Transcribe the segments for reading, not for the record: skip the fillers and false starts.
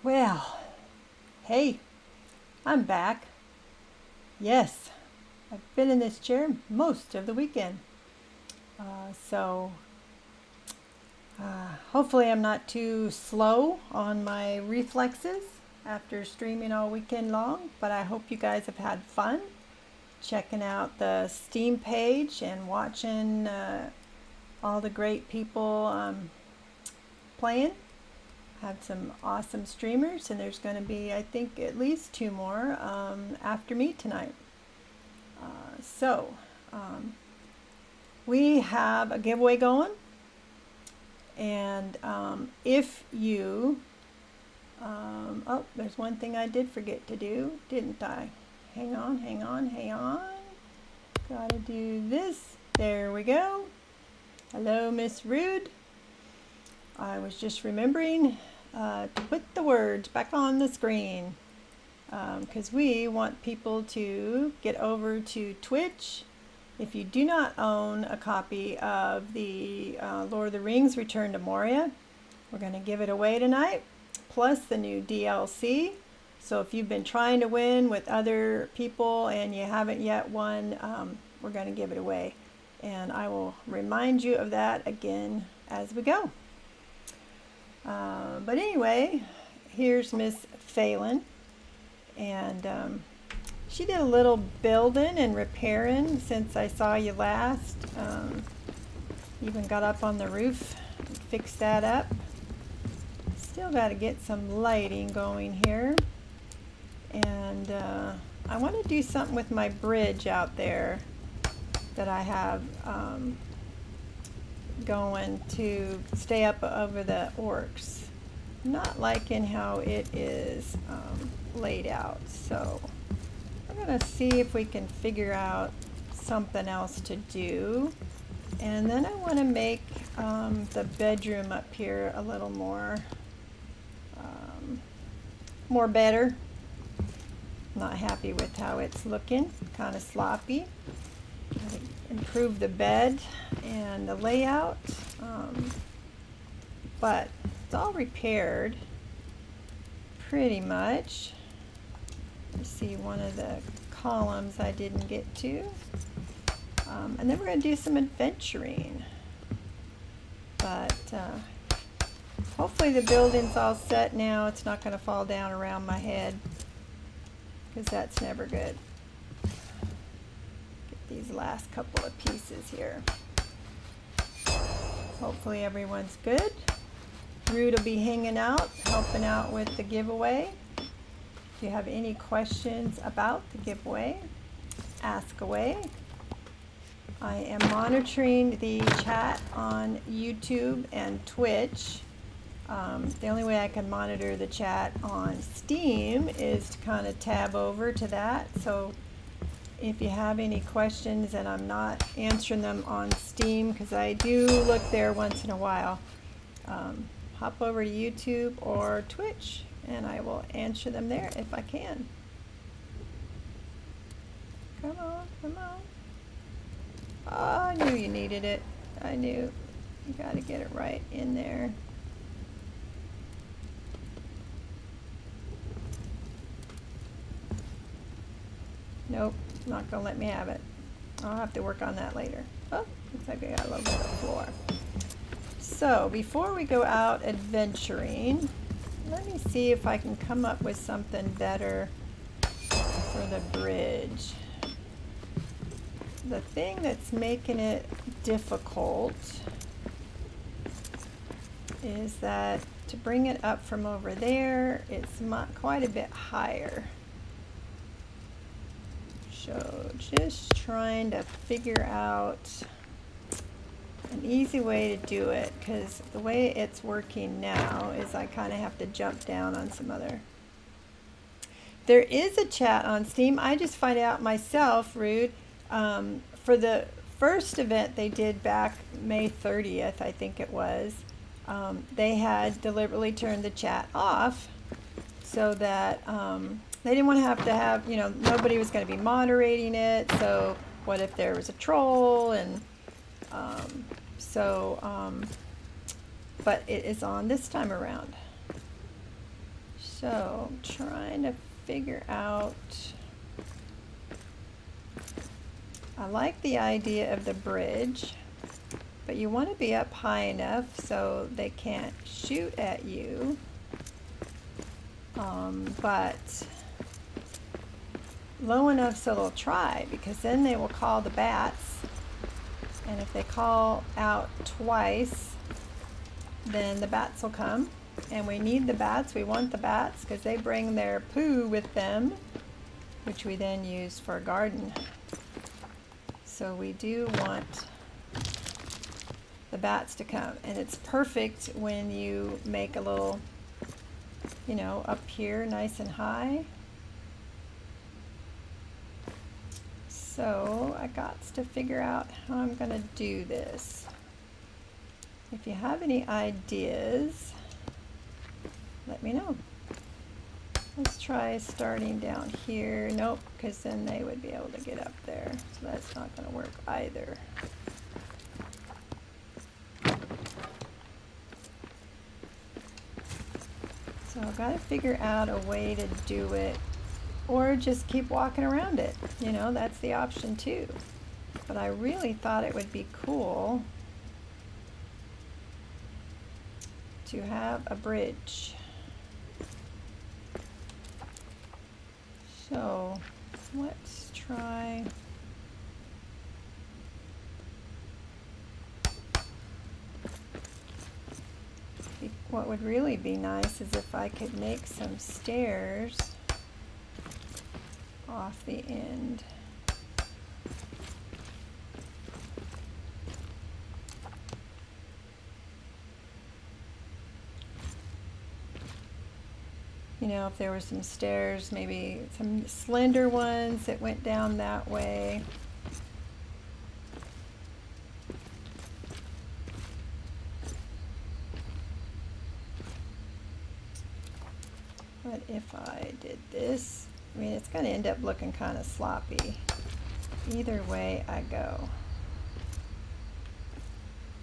Well, hey, I'm back. Yes, I've been in this chair most of the weekend. So hopefully I'm not too slow on my reflexes after streaming all weekend long, but I hope you guys have had fun checking out the Steam page and watching all the great people playing. Had some awesome streamers, and there's going to be, I think, at least two more after me tonight. So we have a giveaway going, and if you, oh, there's one thing I did forget to do, didn't I? Hang on, hang on, hang on. Gotta do this. There we go. Hello, Miss Rude. I was just remembering to put the words back on the screen because we want people to get over to Twitch. If you do not own a copy of the Lord of the Rings Return to Moria, we're going to give it away tonight, plus the new DLC. So if you've been trying to win with other people and you haven't yet won, we're going to give it away. And I will remind you of that again as we go. But anyway, here's Miss Phelan, and she did a little building and repairing since I saw you last. Even got up on the roof and fixed that up. Still got to get some lighting going here, and I want to do something with my bridge out there that I have going to stay up over the orcs. Not liking how it is laid out, so we're going to see if we can figure out something else to do. And then I want to make the bedroom up here a little more better. Not happy with how it's looking, kind of sloppy. Improve the bed and the layout, but it's all repaired pretty much. You see one of the columns I didn't get to, and then we're going to do some adventuring, but hopefully the building's all set now. It's not going to fall down around my head because that's never good. These last couple of pieces here. Hopefully everyone's good. Rude will be hanging out, helping out with the giveaway. If you have any questions about the giveaway, ask away. I am monitoring the chat on YouTube and Twitch. The only way I can monitor the chat on Steam is to kind of tab over to that. So if you have any questions and I'm not answering them on Steam, because I do look there once in a while, hop over to YouTube or Twitch and I will answer them there if I can. Come on, come on. Oh, I knew you needed it. I knew. You got to get it right in there. Nope. Not gonna let me have it. I'll have to work on that later. Oh, looks like I got a little bit of floor. So before we go out adventuring, let me see if I can come up with something better for the bridge. The thing that's making it difficult is that to bring it up from over there, it's quite a bit higher. So just trying to figure out an easy way to do it, because the way it's working now is I kind of have to jump down on some other. There is a chat on Steam. I just find out myself, Rude, for the first event they did back May 30th, I think it was, they had deliberately turned the chat off so that they didn't want to have, you know, nobody was going to be moderating it. So what if there was a troll? And but it is on this time around. So, trying to figure out, I like the idea of the bridge, but you want to be up high enough so they can't shoot at you, but low enough so they'll try, because then they will call the bats, and if they call out twice, then the bats will come, and we need the bats. We want the bats because they bring their poo with them, which we then use for a garden. So we do want the bats to come, and it's perfect when you make a little, you know, up here nice and high. So I got to figure out how I'm going to do this. If you have any ideas, let me know. Let's try starting down here. Nope, because then they would be able to get up there. So that's not going to work either. So I've got to figure out a way to do it, or just keep walking around it. You know, that's the option too. But I really thought it would be cool to have a bridge. So let's try. What would really be nice is if I could make some stairs off the end. You know, if there were some stairs, maybe some slender ones that went down that way. But if I did this, I mean, it's going to end up looking kind of sloppy. Either way I go.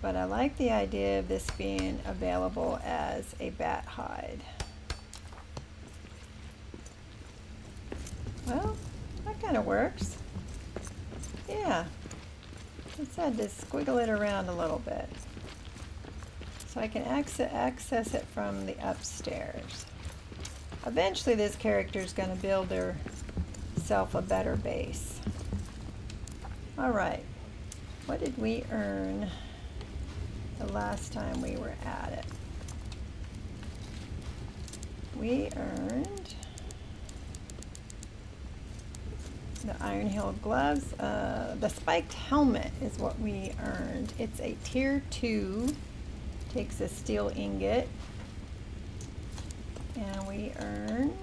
But I like the idea of this being available as a bat hide. Well, that kind of works. Yeah. Just had to squiggle it around a little bit. So I can access it from the upstairs. Eventually this character is going to build herself a better base. Alright. What did we earn the last time we were at it? We earned the Iron Hill gloves. The spiked helmet is what we earned. It's a tier 2. Takes a steel ingot. And we earned,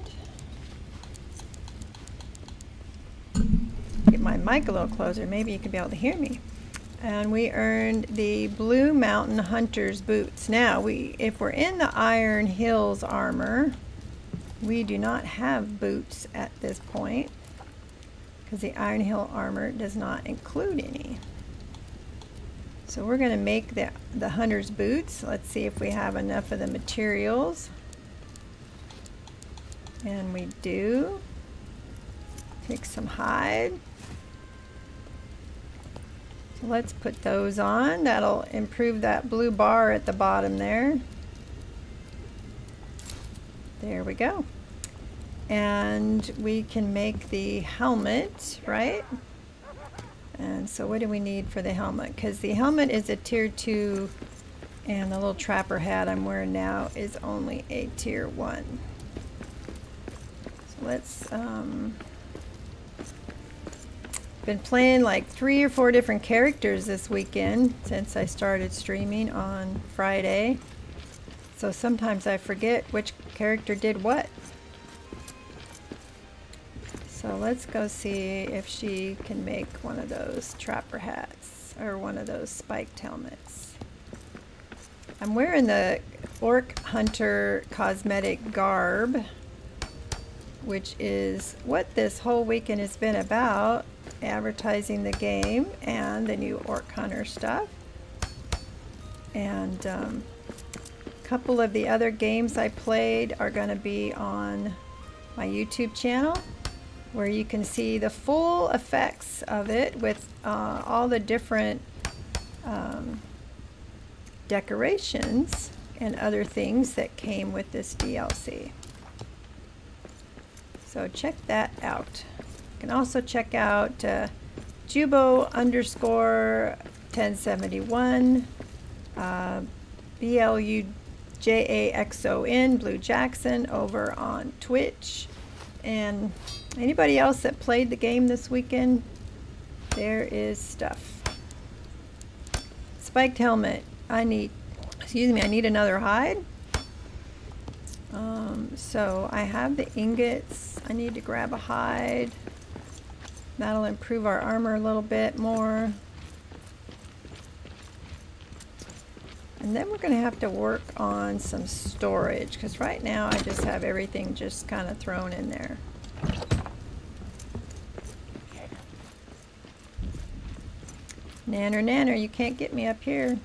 get my mic a little closer, maybe you could be able to hear me. And we earned the Blue Mountain Hunter's boots. Now, if we're in the Iron Hills armor, we do not have boots at this point, because the Iron Hill armor does not include any. So we're going to make the hunter's boots. Let's see if we have enough of the materials. And we do. Take some hide. So let's put those on. That'll improve that blue bar at the bottom there. There we go. And we can make the helmet, right? And so what do we need for the helmet? Because the helmet is a tier 2, and the little trapper hat I'm wearing now is only a tier 1. Let's been playing like 3 or 4 different characters this weekend since I started streaming on Friday, so sometimes I forget which character did what. So let's go see if she can make one of those trapper hats or one of those spiked helmets. I'm wearing the Orc Hunter cosmetic garb, which is what this whole weekend has been about, advertising the game and the new Orc Hunter stuff. And couple of the other games I played are going to be on my YouTube channel, where you can see the full effects of it with all the different decorations and other things that came with this DLC. So check that out. You can also check out Jubo_1071, BLUJAXON, Blue Jackson, over on Twitch. And anybody else that played the game this weekend, there is stuff. Spiked helmet. I need another hide. So I have the ingots. I need to grab a hide. That'll improve our armor a little bit more. And then we're going to have to work on some storage, because right now I just have everything just kind of thrown in there. Nanner, you can't get me up here.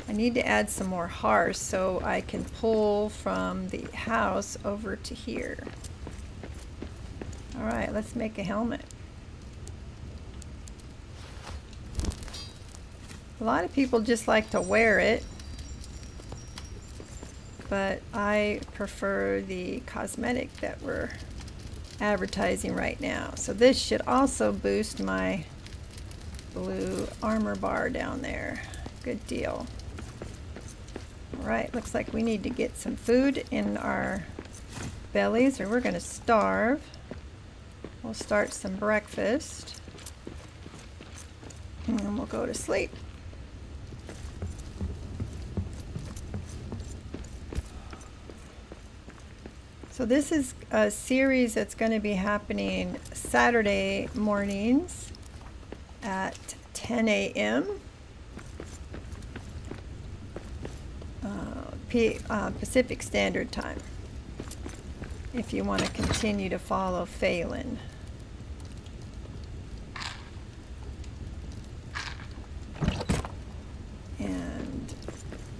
I need to add some more hearths so I can pull from the house over to here. Alright, let's make a helmet. A lot of people just like to wear it, but I prefer the cosmetic that we're advertising right now. So this should also boost my blue armor bar down there. Good deal. Alright, looks like we need to get some food in our bellies or we're going to starve. We'll start some breakfast and then we'll go to sleep. So this is a series that's going to be happening Saturday mornings at 10 a.m. Pacific Standard Time, if you want to continue to follow Phelan. And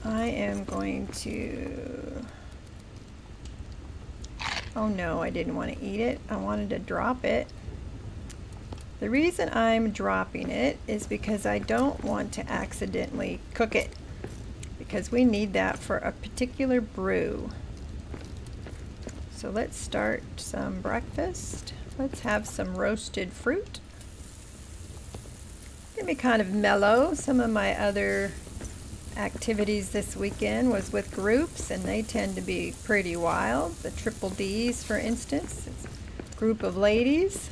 I am going to... Oh no, I didn't want to eat it. I wanted to drop it. The reason I'm dropping it is because I don't want to accidentally cook it, because we need that for a particular brew. So let's start some breakfast. Let's have some roasted fruit. It's gonna be kind of mellow. Some of my other activities this weekend was with groups, and they tend to be pretty wild. The Triple Ds, for instance, it's a group of ladies.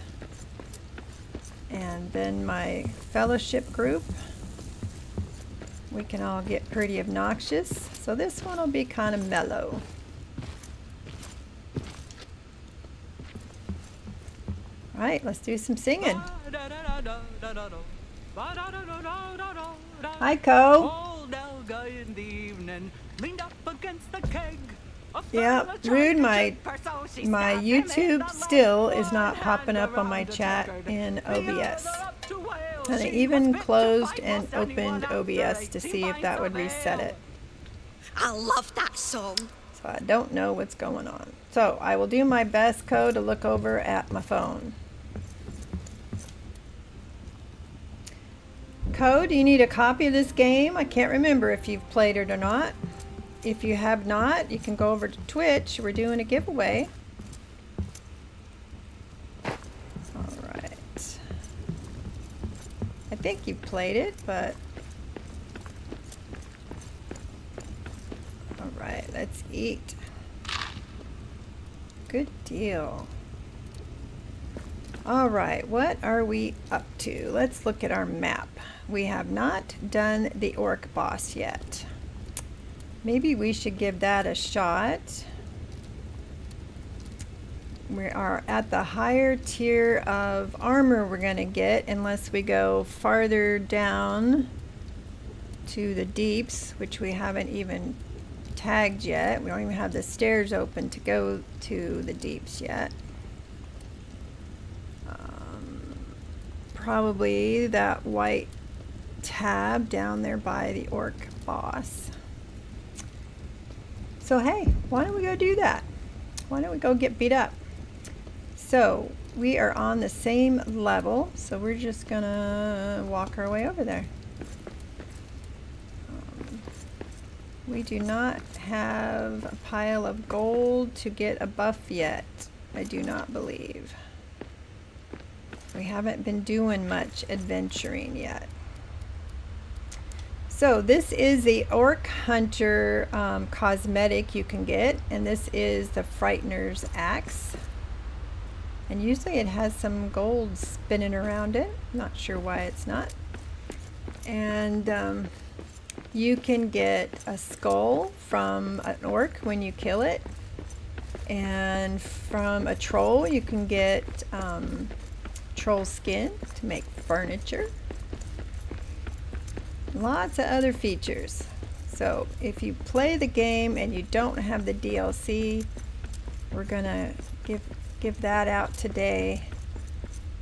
And then my fellowship group, we can all get pretty obnoxious. So this one will be kind of mellow. All right, let's do some singing. Hi, Co. Yeah, Rude, my YouTube still is not popping up on my chat in OBS. And I even closed and opened OBS to see if that would reset it. I love that song. So I don't know what's going on. So I will do my best, Co, to look over at my phone. Co, do you need a copy of this game? I can't remember if you've played it or not. If you have not, you can go over to Twitch. We're doing a giveaway. Alright. I think you've played it, but... Alright, let's eat. Good deal. Alright, what are we up to? Let's look at our map. We have not done the orc boss yet. Maybe we should give that a shot. We are at the higher tier of armor we're going to get unless we go farther down to the deeps, which we haven't even tagged yet. We don't even have the stairs open to go to the deeps yet. Probably that white tab down there by the orc boss. So hey, why don't we go do that? Why don't we go get beat up? So we are on the same level, so we're just gonna walk our way over there. We do not have a pile of gold to get a buff yet, I do not believe. We haven't been doing much adventuring yet. So this is the Orc Hunter cosmetic you can get, and this is the Frightener's Axe. And usually it has some gold spinning around it. Not sure why it's not. And you can get a skull from an orc when you kill it. And from a troll you can get troll skin to make furniture. Lots of other features. So if you play the game and you don't have the DLC, we're gonna give that out today.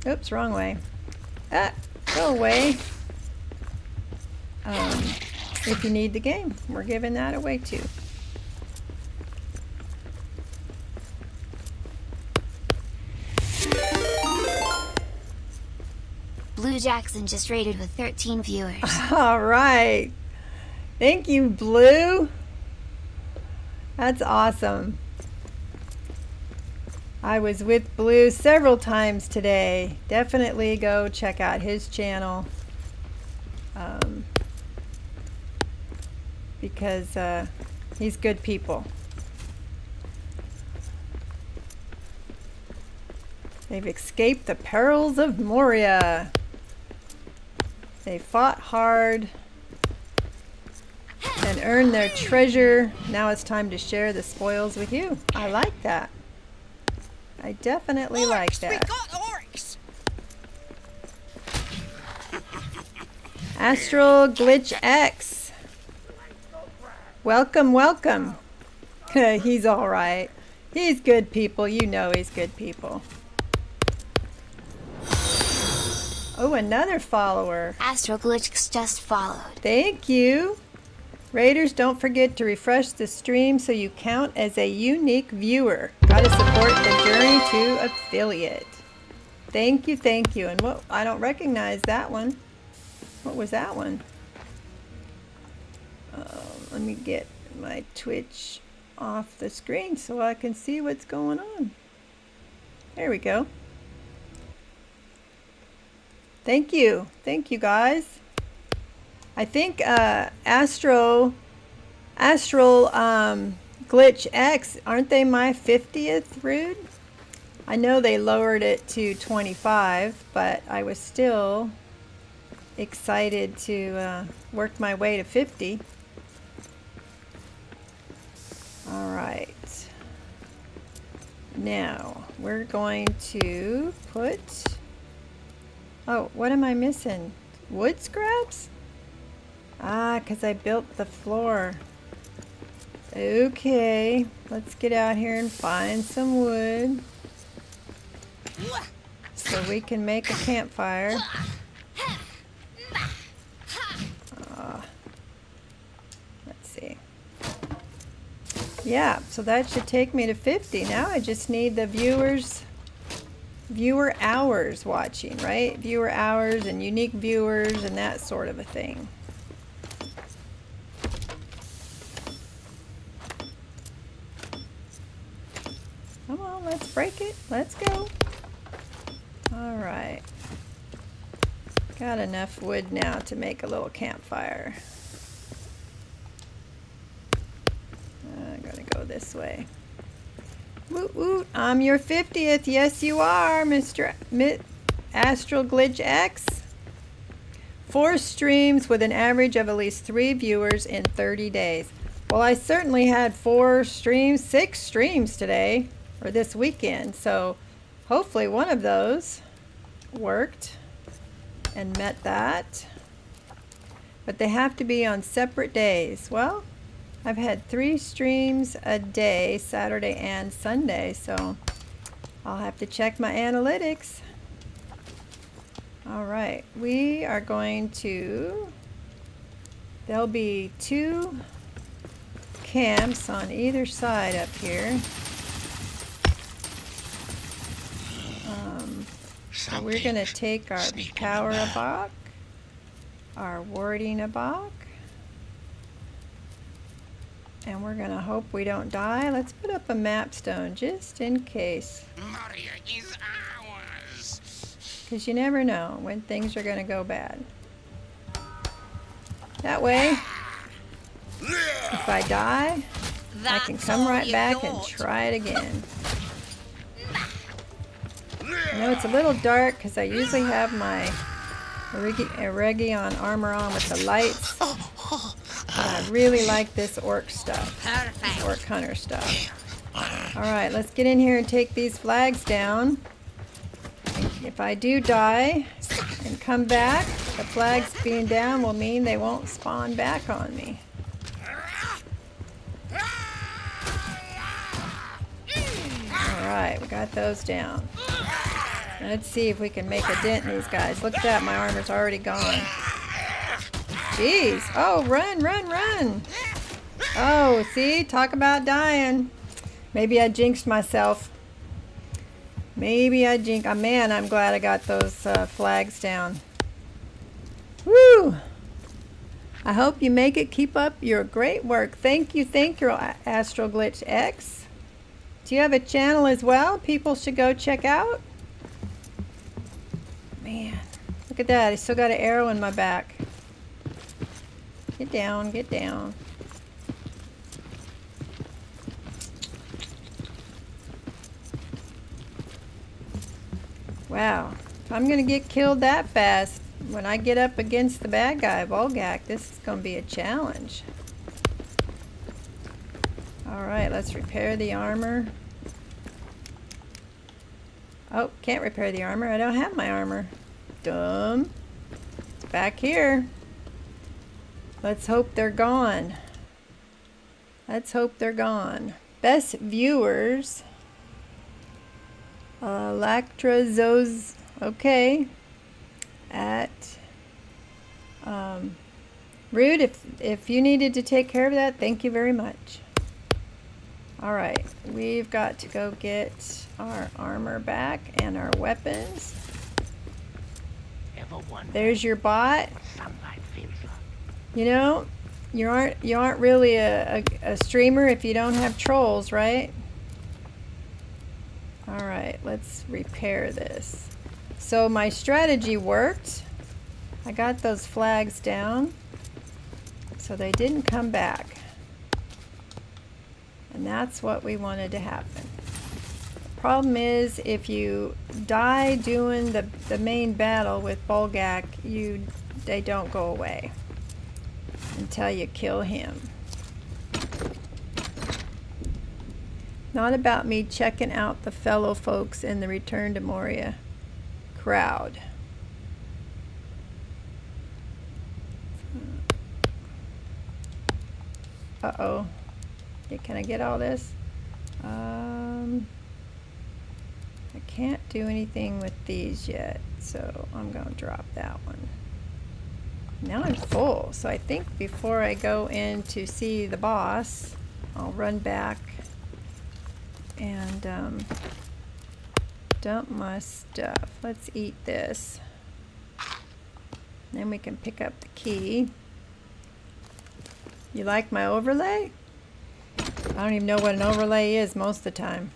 Oops, wrong way. Ah, go away. If you need the game, we're giving that away too. Blue Jackson just rated with 13 viewers. All right. Thank you, Blue. That's awesome. I was with Blue several times today. Definitely go check out his channel. Because he's good people. They've escaped the perils of Moria. They fought hard and earned their treasure. Now it's time to share the spoils with you. I like that. I definitely Orcs, like that. We got orcs. Astral Glitch X. Welcome, welcome. He's all right. He's good people. You know he's good people. Oh, another follower. Astro Glitch just followed. Thank you. Raiders, don't forget to refresh the stream so you count as a unique viewer. Gotta support the journey to affiliate. Thank you, thank you. And what? I don't recognize that one. What was that one? Let me get my Twitch off the screen so I can see what's going on. There we go. Thank you guys. I think Astral Glitch X, aren't they my 50th Rude? I know they lowered it to 25, but I was still excited to work my way to 50. All right. Now we're going to put, oh, what am I missing? Wood scraps? Ah, because I built the floor. Okay, let's get out here and find some wood so we can make a campfire. Let's see. Yeah, so that should take me to 50. Now I just need the viewer hours watching, right? Viewer hours and unique viewers and that sort of a thing. Come on, let's break it. Let's go. All right. Got enough wood now to make a little campfire. I'm gonna go this way. Woot woot, I'm your 50th. Yes, you are, Mr. Astral Glitch X. 4 streams with an average of at least 3 viewers in 30 days. Well, I certainly had 6 streams today, or this weekend, so hopefully one of those worked and met that. But they have to be on separate days. Well, I've had 3 streams a day, Saturday and Sunday, so I'll have to check my analytics. All right, we are going to, there'll be 2 camps on either side up here. So we're going to take our power abok, our warding abok, and we're going to hope we don't die. Let's put up a map stone just in case. Moria is ours. Because you never know when things are going to go bad. That way, if I die, I can come right back and try it again. I know it's a little dark because I usually have my Eregion armor on with the lights. But I really like this orc stuff. Perfect. Orc hunter stuff. Alright, let's get in here and take these flags down. If I do die and come back, the flags being down will mean they won't spawn back on me. Alright, we got those down. Let's see if we can make a dent in these guys. Look at that, my armor's already gone. Jeez. Oh, run, run, run. Oh, see? Talk about dying. Maybe I jinxed myself. Maybe I jinxed. Oh, man, I'm glad I got those flags down. Woo! I hope you make it. Keep up your great work. Thank you, Astral Glitch X. Do you have a channel as well people should go check out? Man, look at that. I still got an arrow in my back. Get down, get down. Wow, if I'm gonna get killed that fast, when I get up against the bad guy, Volgak, this is gonna be a challenge. Alright, let's repair the armor. Oh, can't repair the armor. I don't have my armor. Dumb. It's back here. Let's hope they're gone. Let's hope they're gone. Best viewers. Lactrazos. Okay. At Rude, if you needed to take care of that, thank you very much. Alright, we've got to go get our armor back and our weapons. There's your bot. You know, you aren't really a streamer if you don't have trolls, right? Alright, let's repair this. So my strategy worked. I got those flags down so they didn't come back. And that's what we wanted to happen. The problem is if you die doing the main battle with Volgak, they don't go away until you kill him. Not about me checking out the fellow folks in the Return to Moria crowd. Uh-oh. Okay, can I get all this? I can't do anything with these yet, so I'm going to drop that one. Now I'm full, so I think before I go in to see the boss, I'll run back and dump my stuff. Let's eat this. Then we can pick up the key. You like my overlay? I don't even know what an overlay is most of the time.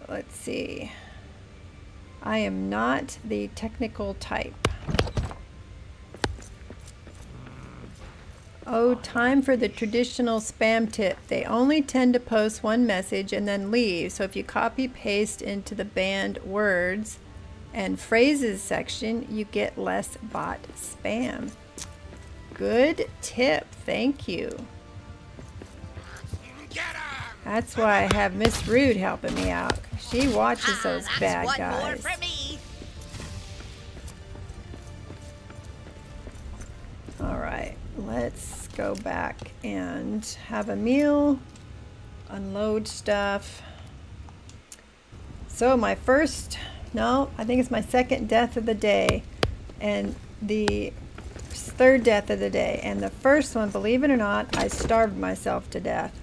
Let's see. I am not the technical type. Oh, time for the traditional spam tip. They only tend to post one message and then leave. So if you copy paste into the banned words and phrases section, you get less bot spam. Good tip. Thank you. That's why I have Miss Rude helping me out. She watches those bad guys. Alright, let's go back and have a meal, unload stuff. So my first, no, I think it's my second death of the day, and the third death of the day. And the first one, believe it or not, I starved myself to death.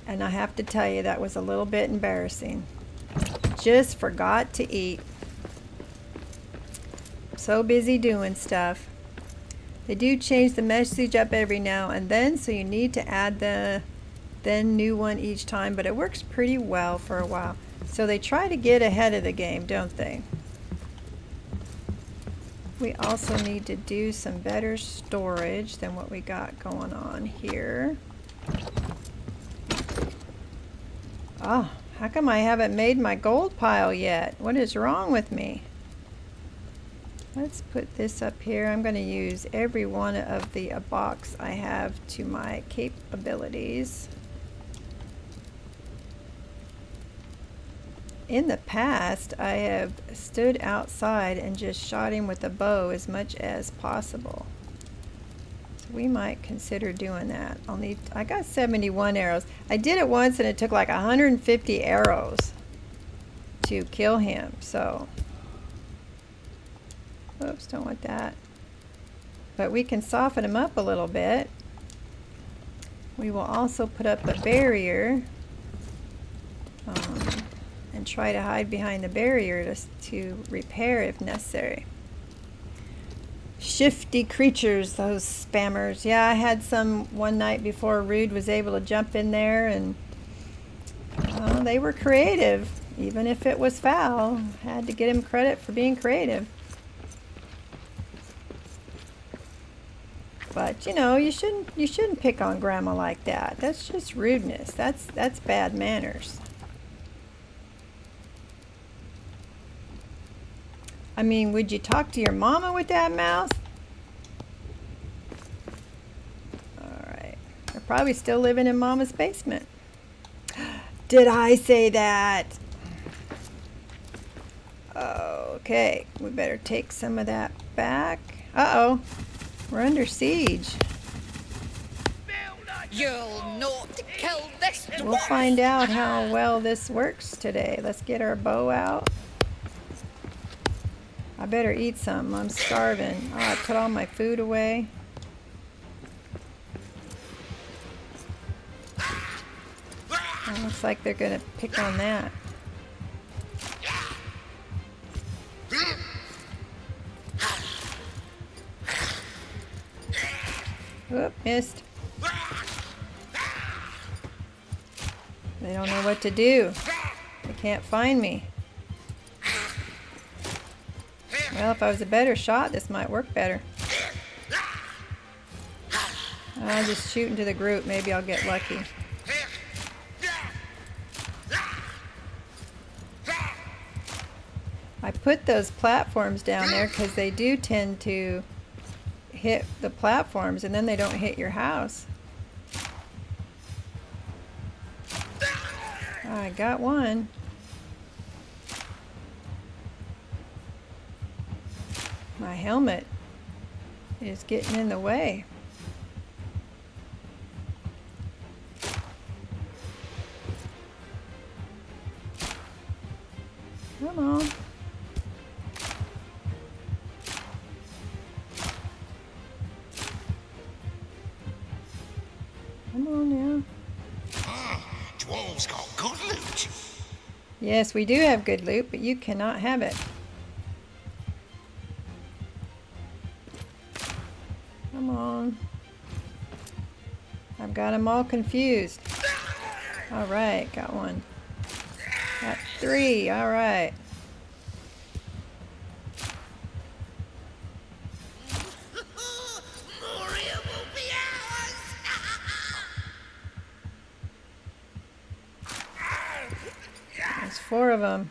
And I have to tell you, that was a little bit embarrassing. Just forgot to eat. So busy doing stuff. They do change the message up every now and then, so you need to add the then new one each time, but it works pretty well for a while. So they try to get ahead of the game, don't they? We also need to do some better storage than what we got going on here. Oh, how come I haven't made my gold pile yet? What is wrong with me? Let's put this up here. I'm going to use every one of the box I have to my capabilities. In the past, I have stood outside and just shot him with a bow as much as possible. So we might consider doing that. I got 71 arrows. I did it once and it took like 150 arrows to kill him, so. Oops, don't want that. But we can soften him up a little bit. We will also put up a barrier. And try to hide behind the barrier to repair if necessary. Shifty creatures, those spammers. Yeah, I had some one night before Rude was able to jump in there, and they were creative, even if it was foul. Had to get him credit for being creative. But you know, you shouldn't pick on Grandma like that. That's just rudeness. That's bad manners. I mean, would you talk to your mama with that mouth? Alright. They're probably still living in Mama's basement. Did I say that? Okay. We better take some of that back. Uh-oh. We're under siege. You'll not kill this dwarf. We'll find out how well this works today. Let's get our bow out. I better eat some. I'm starving. Oh, I put all my food away. Oh, looks like they're going to pick on that. Whoop, missed. They don't know what to do. They can't find me. Well, if I was a better shot, this might work better. I'll just shoot into the group. Maybe I'll get lucky. I put those platforms down there because they do tend to hit the platforms and then they don't hit your house. I got one. My helmet is getting in the way. Come on. Come on now. Dwarves got good loot. Yes, we do have good loot, but you cannot have it. Come on. I've got them all confused. All right, got one. Got three, all right. Moria will be ours. There's four of them.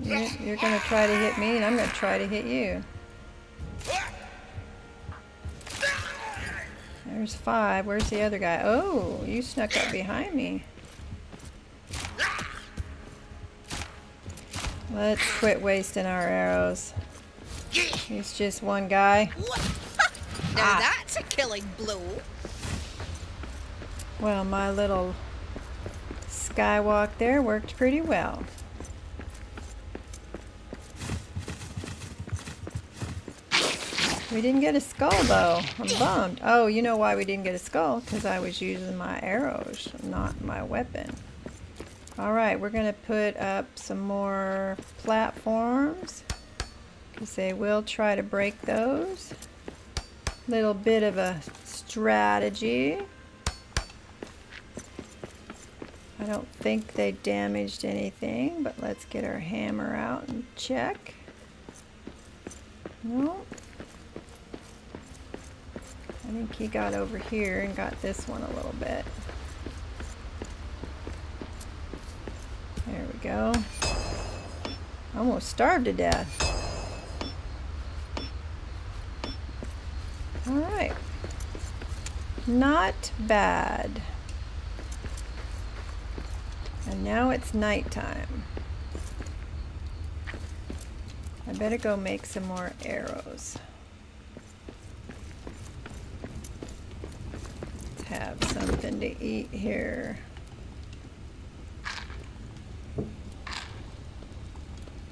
You're going to try to hit me, and I'm going to try to hit you. There's five. Where's the other guy? Oh, you snuck up behind me. Let's quit wasting our arrows. He's just one guy. Now that's a killing blow. Well, my little Skywalk there worked pretty well. We didn't get a skull though. I'm bummed. Oh, you know why we didn't get a skull? Because I was using my arrows, not my weapon. Alright, we're going to put up some more platforms, because they will try to break those. Little bit of a strategy. I don't think they damaged anything, but let's get our hammer out and check. Nope. I think he got over here and got this one a little bit. There we go. Almost starved to death. Alright. Not bad. And now it's nighttime. I better go make some more arrows. Let's have something to eat here.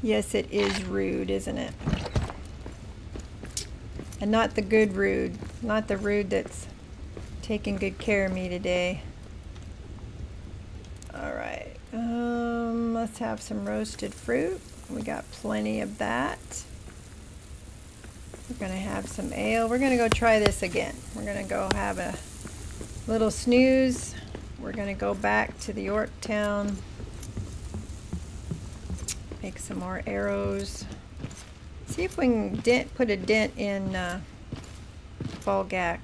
Yes, it is rude, isn't it? And not the good rude. Not the rude that's taking good care of me today. Alright. Let's have some roasted fruit. We got plenty of that. We're going to have some ale. We're going to go try this again. We're going to go have a little snooze. We're going to go back to the Yorktown. Make some more arrows. See if we can put a dent in Volgak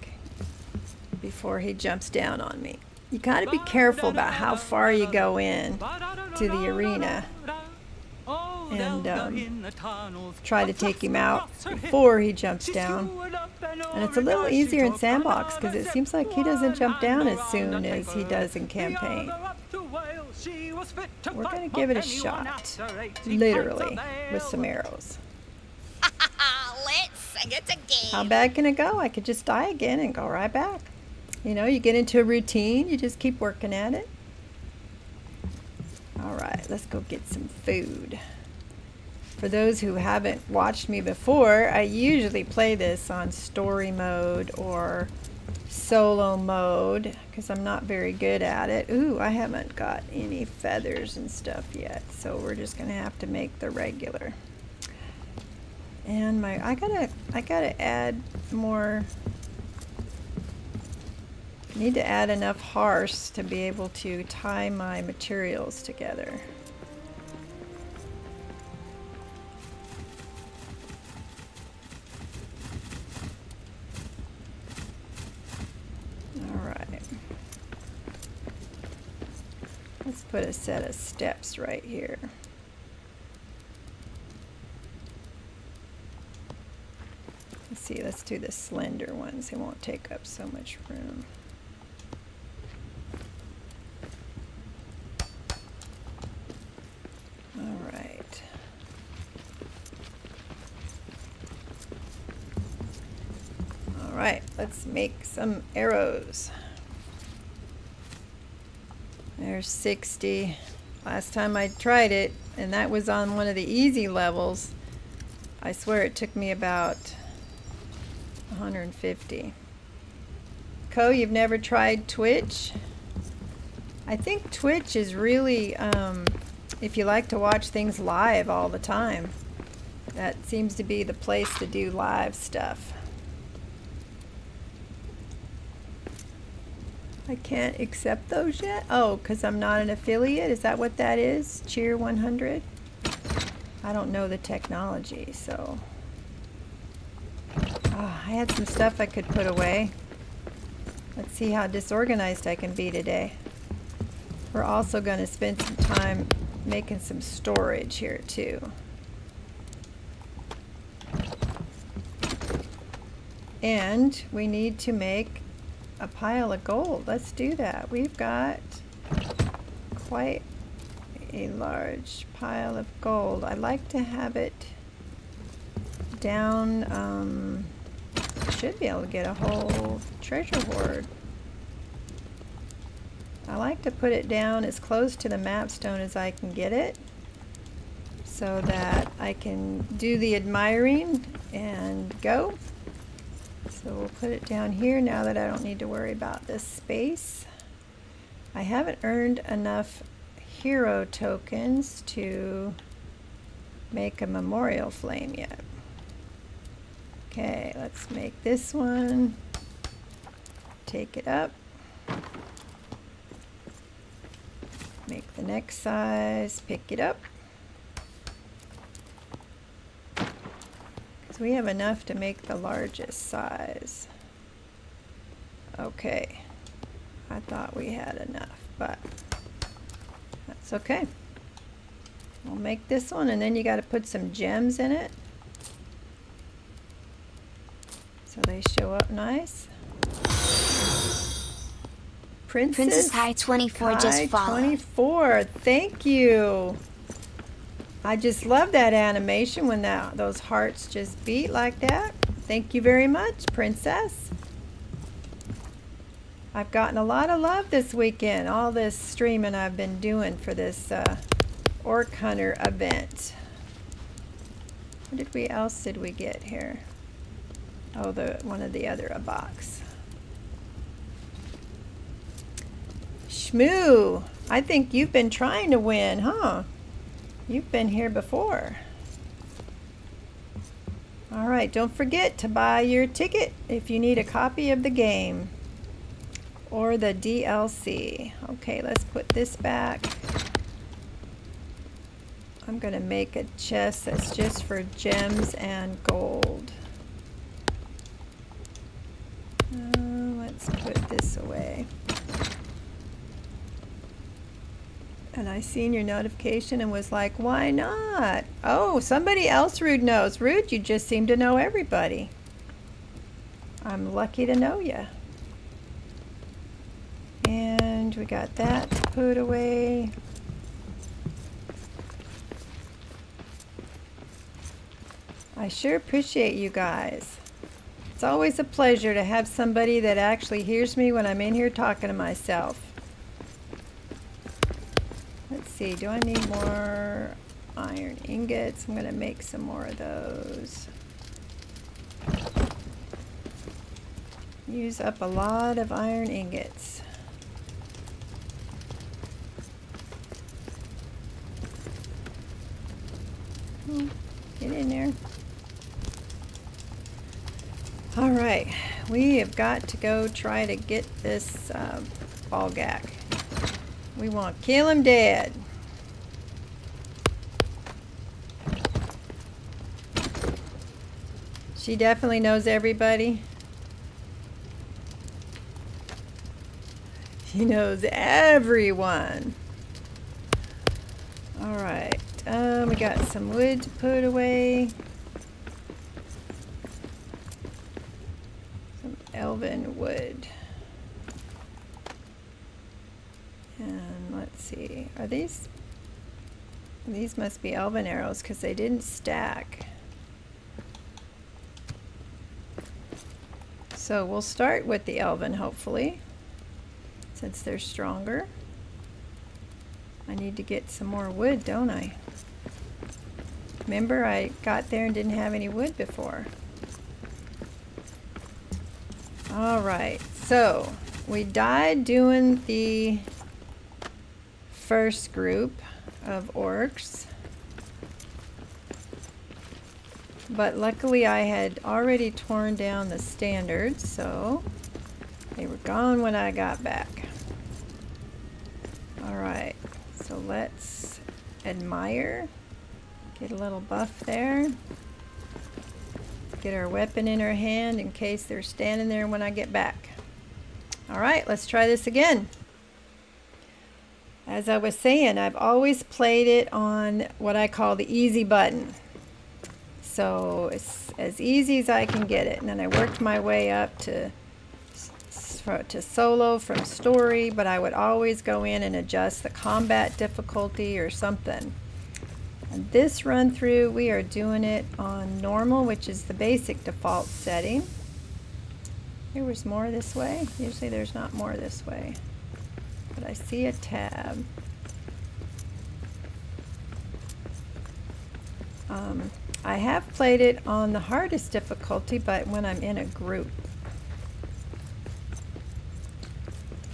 before he jumps down on me. You got to be careful about how far you go in to the arena and try to take him out before he jumps down. And it's a little easier in Sandbox because it seems like he doesn't jump down as soon as he does in campaign. We're going to give it a shot, literally, with some arrows. Let's sing it again. How bad can it go? I could just die again and go right back. You know, you get into a routine, you just keep working at it. Alright, let's go get some food. For those who haven't watched me before, I usually play this on story mode or solo mode because I'm not very good at it. Ooh, I haven't got any feathers and stuff yet, so we're just gonna have to make the regular. And I gotta add more. Need to add enough hearths to be able to tie my materials together. Alright. Let's put a set of steps right here. Let's see, let's do the slender ones. They won't take up so much room. Alright. Alright, let's make some arrows. There's 60. Last time I tried it, and that was on one of the easy levels, I swear it took me about 150. Co, you've never tried Twitch? I think Twitch is really, if you like to watch things live all the time, that seems to be the place to do live stuff. I can't accept those yet? Oh, because I'm not an affiliate? Is that what that is? Cheer 100? I don't know the technology, so... Oh, I had some stuff I could put away. Let's see how disorganized I can be today. We're also going to spend some time making some storage here too. And we need to make a pile of gold. Let's do that. We've got quite a large pile of gold. I like to have it down. Should be able to get a whole treasure hoard. I like to put it down as close to the map stone as I can get it, so that I can do the admiring and go. So we'll put it down here now that I don't need to worry about this space. I haven't earned enough hero tokens to make a memorial flame yet. Okay, let's make this one. Take it up. Make the next size, pick it up. Because we have enough to make the largest size. Okay. I thought we had enough, but that's okay. We'll make this one, and then you got to put some gems in it so they show up nice. Princess High 24 just followed. 24, thank you. I just love that animation when those hearts just beat like that. Thank you very much, Princess. I've gotten a lot of love this weekend, all this streaming I've been doing for this Orc Hunter event. What else did we get here? Oh, one of the other box. Shmoo, I think you've been trying to win, huh? You've been here before. All right, don't forget to buy your ticket if you need a copy of the game or the DLC. Okay, let's put this back. I'm gonna make a chest that's just for gems and gold. Let's put this away. And I seen your notification and was like, why not? Oh, somebody else Rude knows. Rude, you just seem to know everybody. I'm lucky to know you. And we got that put away. I sure appreciate you guys. It's always a pleasure to have somebody that actually hears me when I'm in here talking to myself. Let's see, do I need more iron ingots? I'm going to make some more of those. Use up a lot of iron ingots. Get in there. All right, we have got to go try to get this Balgak. We want to kill him dead. She definitely knows everybody. She knows everyone. All right, we got some wood to put away. Some elven wood. And let's see, are these must be elven arrows because they didn't stack. So we'll start with the elven, hopefully, since they're stronger. I need to get some more wood, don't I? Remember, I got there and didn't have any wood before. All right, so we died doing the first group of orcs, but luckily I had already torn down the standards, so they were gone when I got back. All right, so let's admire, get a little buff there, get our weapon in our hand in case they're standing there when I get back. All right, let's try this again. As I was saying, I've always played it on what I call the easy button. So it's as easy as I can get it. And then I worked my way up to solo from story, but I would always go in and adjust the combat difficulty or something. And this run through, we are doing it on normal, which is the basic default setting. There was more this way. Usually there's not more this way. but I see a tab. I have played it on the hardest difficulty, but when I'm in a group.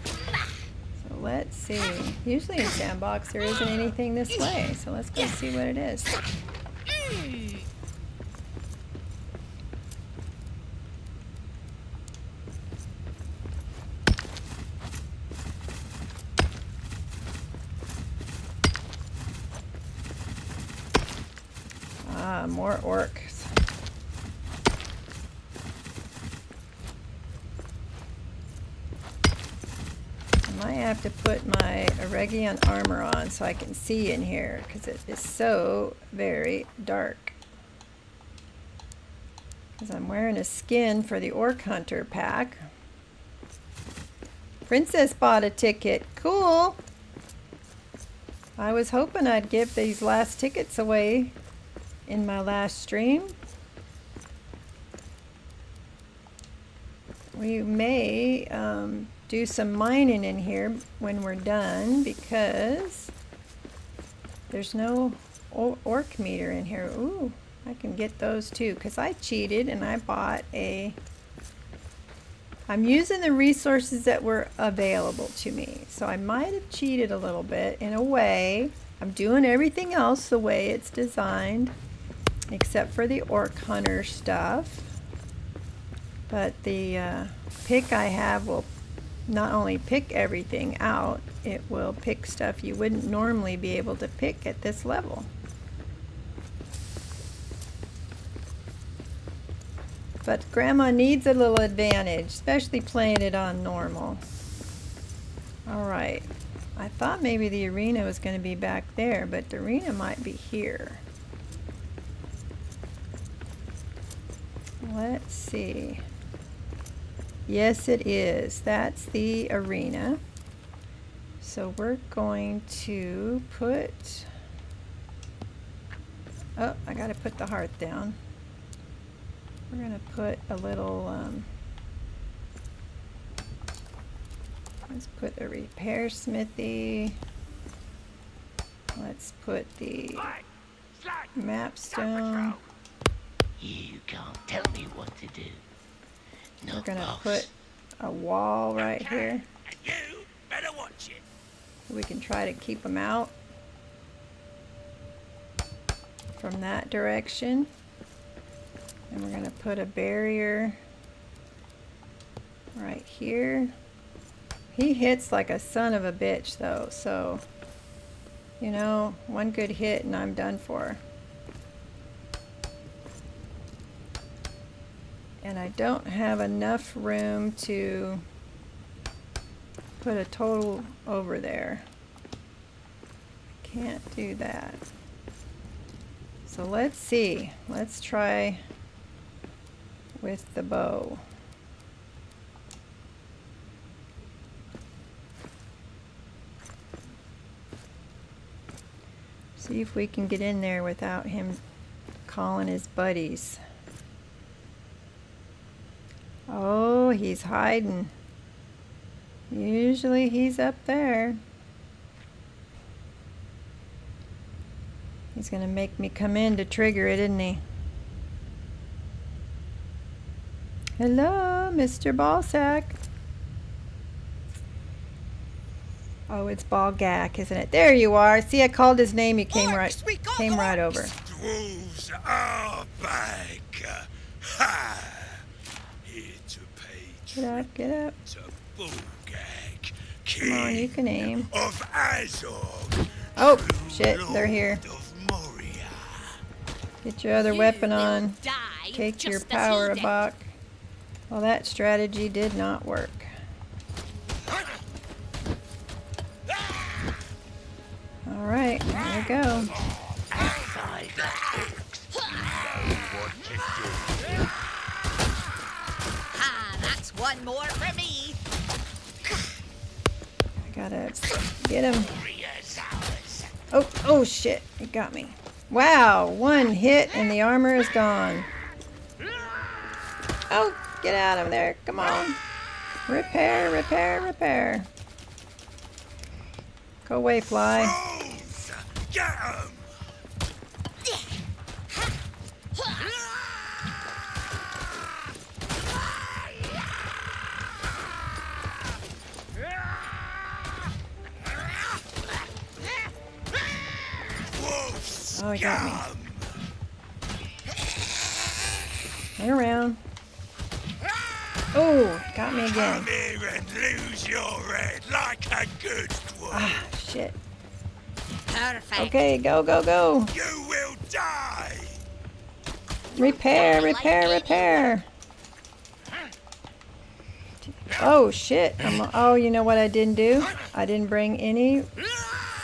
So let's see. Usually in Sandbox there isn't anything this way, so let's go see what it is. Ah, more orcs. I might have to put my Eregion armor on so I can see in here because it is so very dark. Because I'm wearing a skin for the Orc Hunter pack. Princess bought a ticket. Cool! I was hoping I'd give these last tickets away in my last stream. We may do some mining in here when we're done because there's no orc meter in here. Ooh, I can get those too because I cheated and I bought a... I'm using the resources that were available to me. So I might have cheated a little bit in a way. I'm doing everything else the way it's designed except for the Orc Hunter stuff. But the pick I have will not only pick everything out, it will pick stuff you wouldn't normally be able to pick at this level. But Grandma needs a little advantage, especially playing it on normal. Alright, I thought maybe the arena was going to be back there, but the arena might be here. Let's see. Yes, it is. That's the arena. So we're going to put... Oh, I got to put the hearth down. We're going to put a little... let's put a repair smithy. Let's put the map stone. You can't tell me what to do. No, We're gonna boss. put a wall right here. And you better watch it. So we can try to keep them out from that direction. And we're gonna put a barrier right here. He hits like a son of a bitch though, so you know, one good hit and I'm done for. And I don't have enough room to put a total over there. Can't do that. So let's see. Let's try with the bow. See if we can get in there without him calling his buddies. Oh, he's hiding. Usually he's up there. He's gonna make me come in to trigger it, isn't he? Hello, Mr. Ballsack. Oh, it's Ballgak, isn't it? There you are. See, I called his name. He came right over. Wolves are back. Ha! Here to pay Get up. to Ballgak, Come on, you can aim. of Azog. Oh, shit, they're here. Lord of Moria. Get your other You weapon will on. die Take your just as power he did. buck. Well, that strategy did not work. All right, there we go. Outside the books, you know what to do. Ah, that's one more for me. I gotta get him. Moria's ours. Oh shit, it got me. Wow, one hit and the armor is gone. Oh, get out of there, come on. Repair, repair, repair. Go away, fly. Fools! Get 'em! Wolves! Oh, he got me. Come! Hang around. Oh, got me again. Come here and lose your head like a good wolf. Ah, shit. Perfect. Okay, go, go, go. You will die! Repair, repair, repair. Oh, shit. Oh, you know what I didn't do? I didn't bring any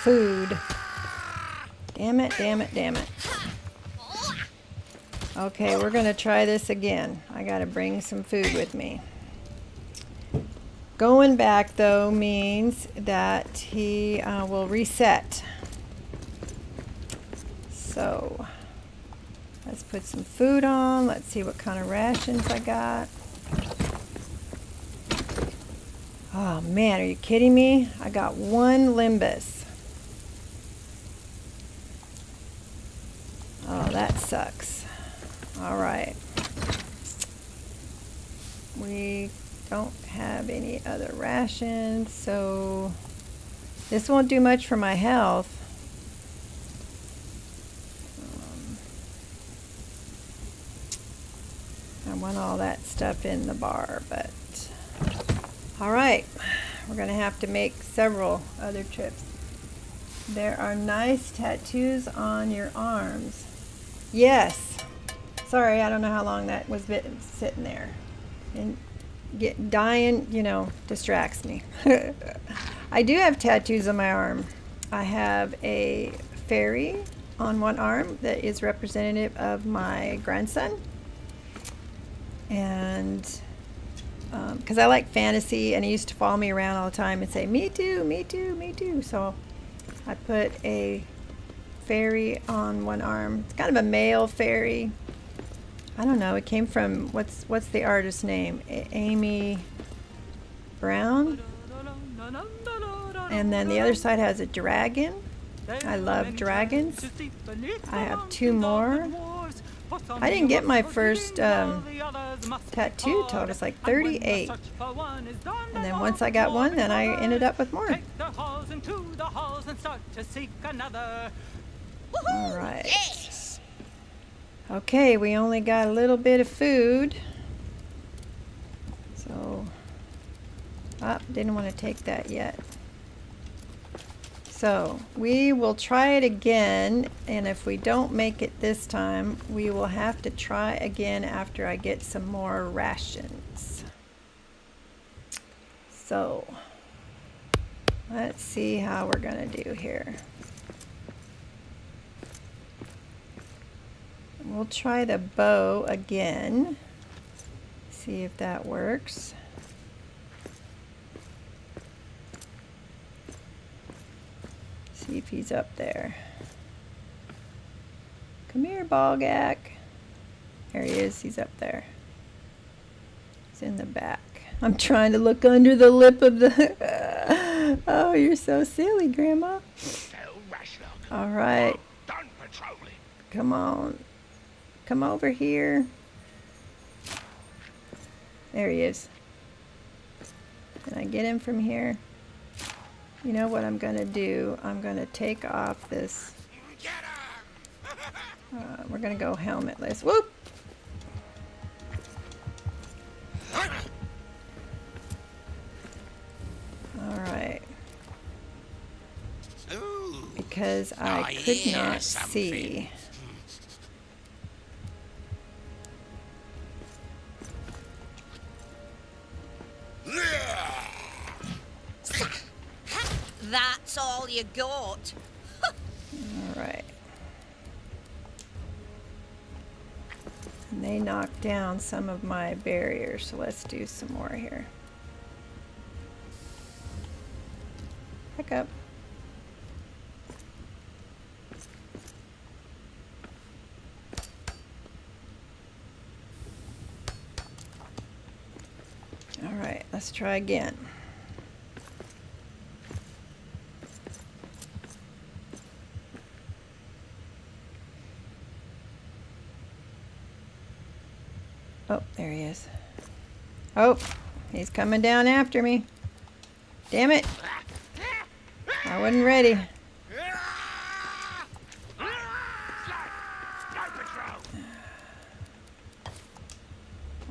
food. Damn it, damn it, damn it. Okay, we're going to try this again. I got to bring some food with me. Going back, though, means that he will reset. So, let's put some food on. Let's see what kind of rations I got. Oh, man, are you kidding me? I got one Limbus. Oh, that sucks. All right. We don't have any other rations, so this won't do much for my health. I want all that stuff in the bar, but all right. We're going to have to make several other trips. There are nice tattoos on your arms. Yes. Sorry, I don't know how long that was sitting there. And dying, you know, distracts me. I do have tattoos on my arm. I have a fairy on one arm that is representative of my grandson. And because I like fantasy, and he used to follow me around all the time and say, me too, me too, me too. So I put a fairy on one arm. It's kind of a male fairy. I don't know. It came from, what's the artist's name? Amy Brown. And then the other side has a dragon. I love dragons. I have two more. I didn't get my first tattoo till I was like 38. And then once I got one, then I ended up with more. All right. Yes. Okay, we only got a little bit of food. So, didn't want to take that yet. So, we will try it again, and if we don't make it this time, we will have to try again after I get some more rations. So, let's see how we're going to do here. We'll try the bow again. See if that works. See if he's up there. Come here, Ballgak. There he is. He's up there. He's in the back. I'm trying to look under the lip of the... Oh, you're so silly, Grandma. All right. Done patrolling. Come on. Come over here. There he is. Can I get him from here? You know what I'm going to do? I'm going to take off this. We're going to go helmetless. Whoop! Alright. Because I could not see. That's all you got. Alright. And they knocked down some of my barriers, so let's do some more here. Back up. Alright, let's try again. Oh, there he is. Oh, he's coming down after me. Damn it. I wasn't ready.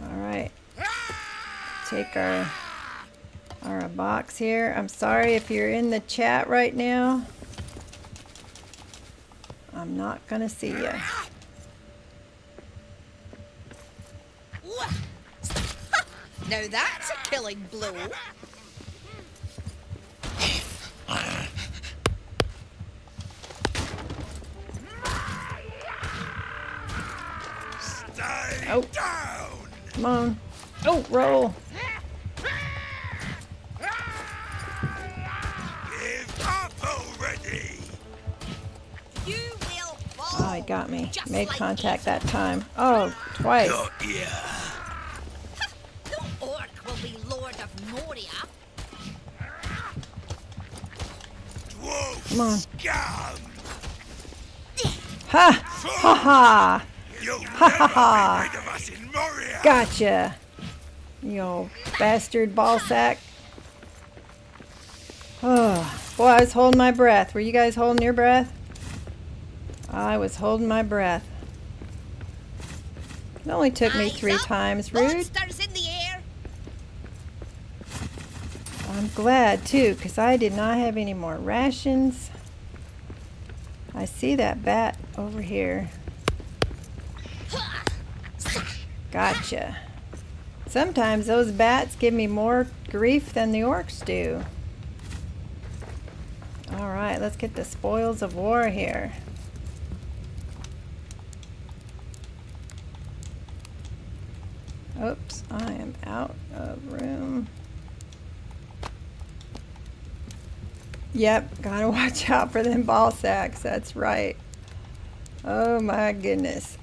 Alright. Take our box here. I'm sorry if you're in the chat right now. I'm not gonna see you. Now that's a killing blow. Stay Oh. down! Come on. Oh, roll. Give up already! You will fall. Oh, he got me. Just Made like contact it. that time. Oh, twice. Got ya! No orc will be Lord of Moria. Dwarf Come on. scum! Ha! Ha ha! You'll Ha, never ha. be rid of us in Moria! Gotcha! You old bastard ball sack. Oh, boy, I was holding my breath. Were you guys holding your breath? I was holding my breath. It only took me Eyes 3 up. times, rude. Monsters in the air. I'm glad too, because I did not have any more rations. I see that bat over here. Gotcha. Sometimes those bats give me more grief than the orcs do. Alright, let's get the spoils of war here. Oops, I am out of room. Yep, gotta watch out for them ball sacks, that's right. Oh my goodness.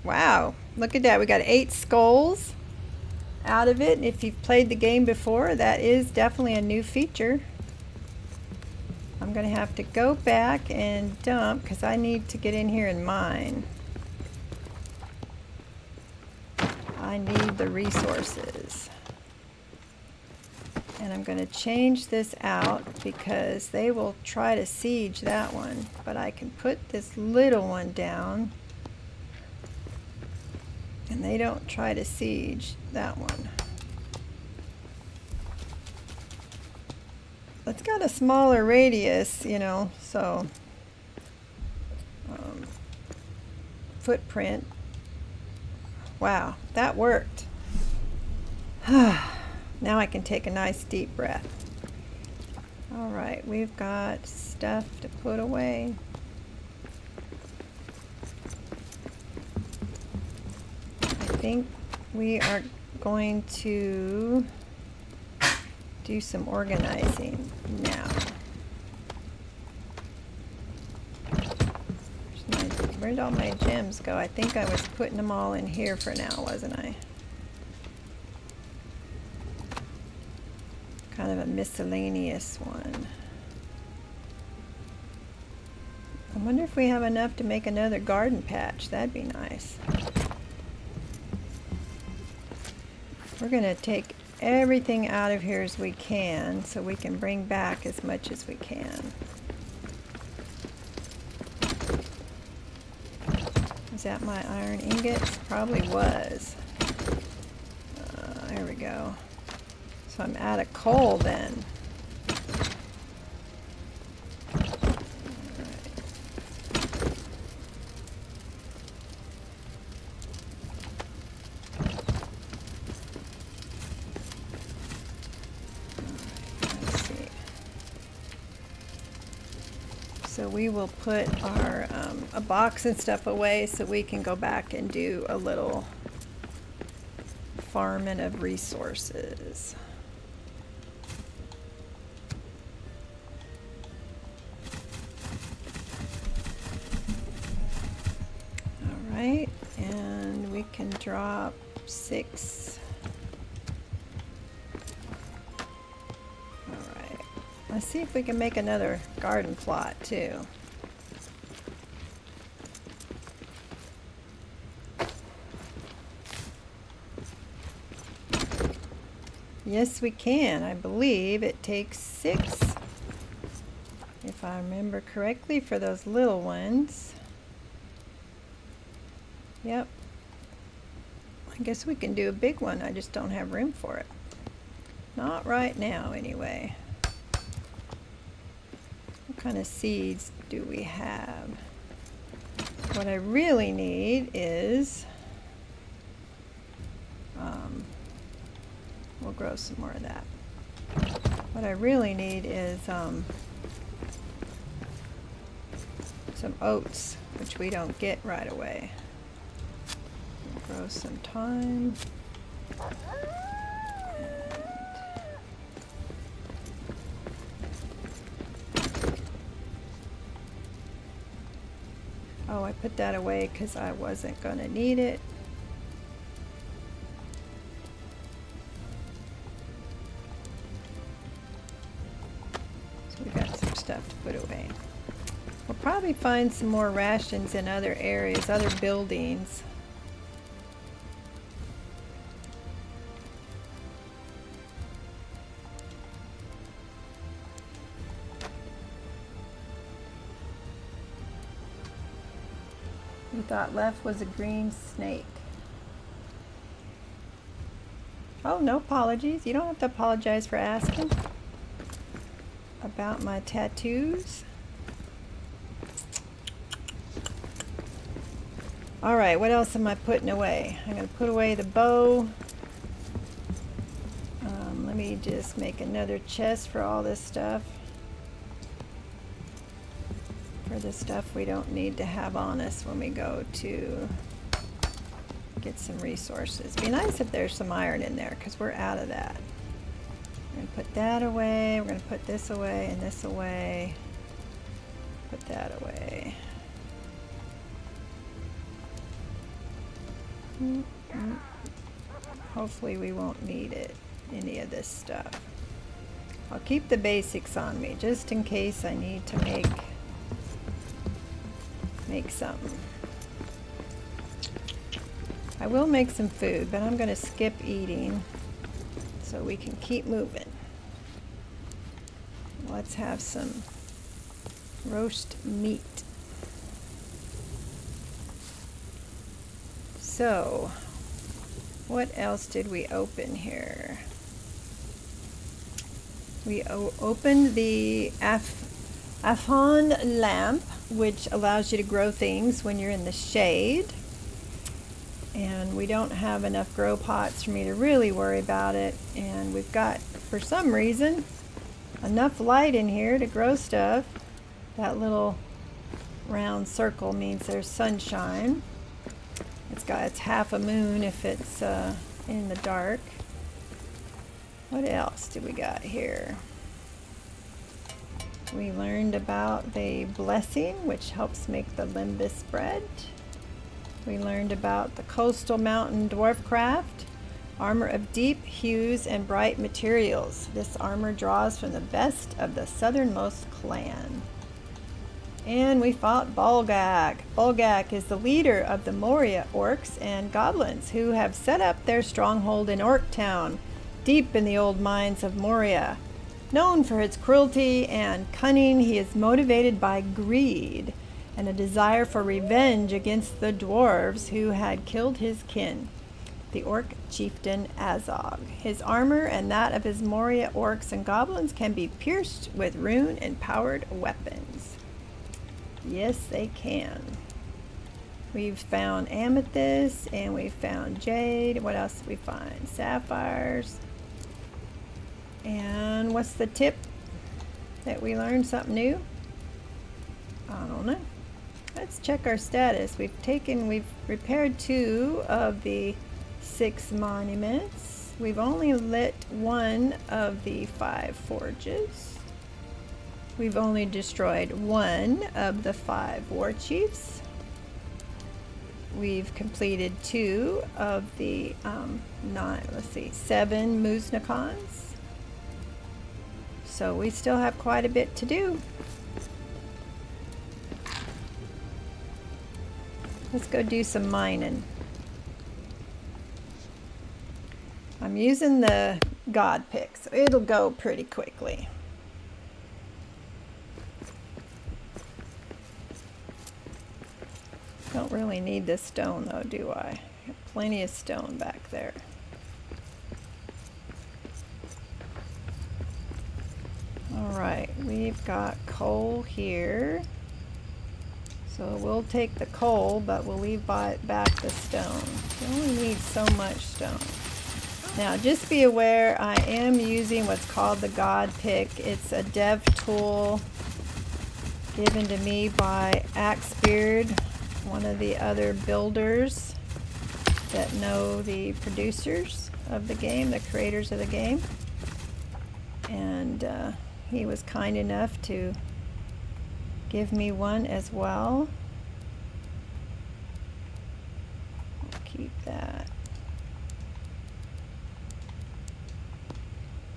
Wow, look at that, we got 8 skulls out of it. And if you've played the game before, that is definitely a new feature. I'm gonna have to go back and dump because I need to get in here and mine. I need the resources. And I'm going to change this out because they will try to siege that one. But I can put this little one down. And they don't try to siege that one. It's got a smaller radius, you know, so footprint. Wow, that worked. Now I can take a nice deep breath. All right, we've got stuff to put away. I think we are going to do some organizing now. Where'd all my gems go? I think I was putting them all in here for now, wasn't I? Kind of a miscellaneous one. I wonder if we have enough to make another garden patch. That'd be nice. We're gonna take everything out of here as we can so we can bring back as much as we can. Is that my iron ingots? Probably was. There we go. So I'm out of coal then. So we will put our a box and stuff away so we can go back and do a little farming of resources. All right, and we can drop 6. Let's see if we can make another garden plot too. Yes, we can. I believe it takes 6, if I remember correctly, for those little ones. Yep. I guess we can do a big one. I just don't have room for it. Not right now, anyway. What kind of seeds do we have? What I really need is, we'll grow some more of that. What I really need is some oats, which we don't get right away. We'll grow some thyme. Oh, I put that away because I wasn't going to need it. So we got some stuff to put away. We'll probably find some more rations in other areas, other buildings. We thought left was a green snake. Oh, no apologies. You don't have to apologize for asking about my tattoos. All right, what else am I putting away? I'm going to put away the bow. Let me just make another chest for all this stuff. For the stuff we don't need to have on us when we go to get some resources. It'd be nice if there's some iron in there because we're out of that. We're going to put that away. We're going to put this away and this away. Put that away. Hopefully we won't need it, any of this stuff. I'll keep the basics on me just in case I need to make something. I will make some food, but I'm going to skip eating so we can keep moving. Let's have some roast meat. So, what else did we open here? We opened the Afon lamp, which allows you to grow things when you're in the shade. And we don't have enough grow pots for me to really worry about it. And we've got, for some reason, enough light in here to grow stuff. That little round circle means there's sunshine. It's half a moon if it's in the dark. What else do we got here? We learned about the blessing, which helps make the limbus bread. We learned about the coastal mountain dwarf craft, armor of deep hues and bright materials. This armor draws from the best of the southernmost clan. And we fought Bolgak. Bolgak is the leader of the Moria orcs and goblins who have set up their stronghold in Orc Town, deep in the old mines of Moria. Known for his cruelty and cunning, he is motivated by greed and a desire for revenge against the dwarves who had killed his kin, the orc chieftain Azog. His armor and that of his Moria orcs and goblins can be pierced with rune-empowered weapons. Yes, they can. We've found amethyst and we found jade. What else did we find? Sapphires. And what's the tip that we learned? Something new? I don't know. Let's check our status. We've repaired 2 of the 6 monuments. We've only lit 1 of the 5 forges. We've only destroyed 1 of the 5 war chiefs. We've completed 2 of the 7 Muznakons. So we still have quite a bit to do. Let's go do some mining. I'm using the God pick, so it'll go pretty quickly. Don't really need this stone though, do I? Got plenty of stone back there. Alright, we've got coal here. So we'll take the coal, but we'll leave back the stone. We only need so much stone. Now just be aware, I am using what's called the God Pick. It's a dev tool given to me by Axebeard, one of the other builders that know the producers of the game, the creators of the game. And he was kind enough to give me one as well. I'll keep that.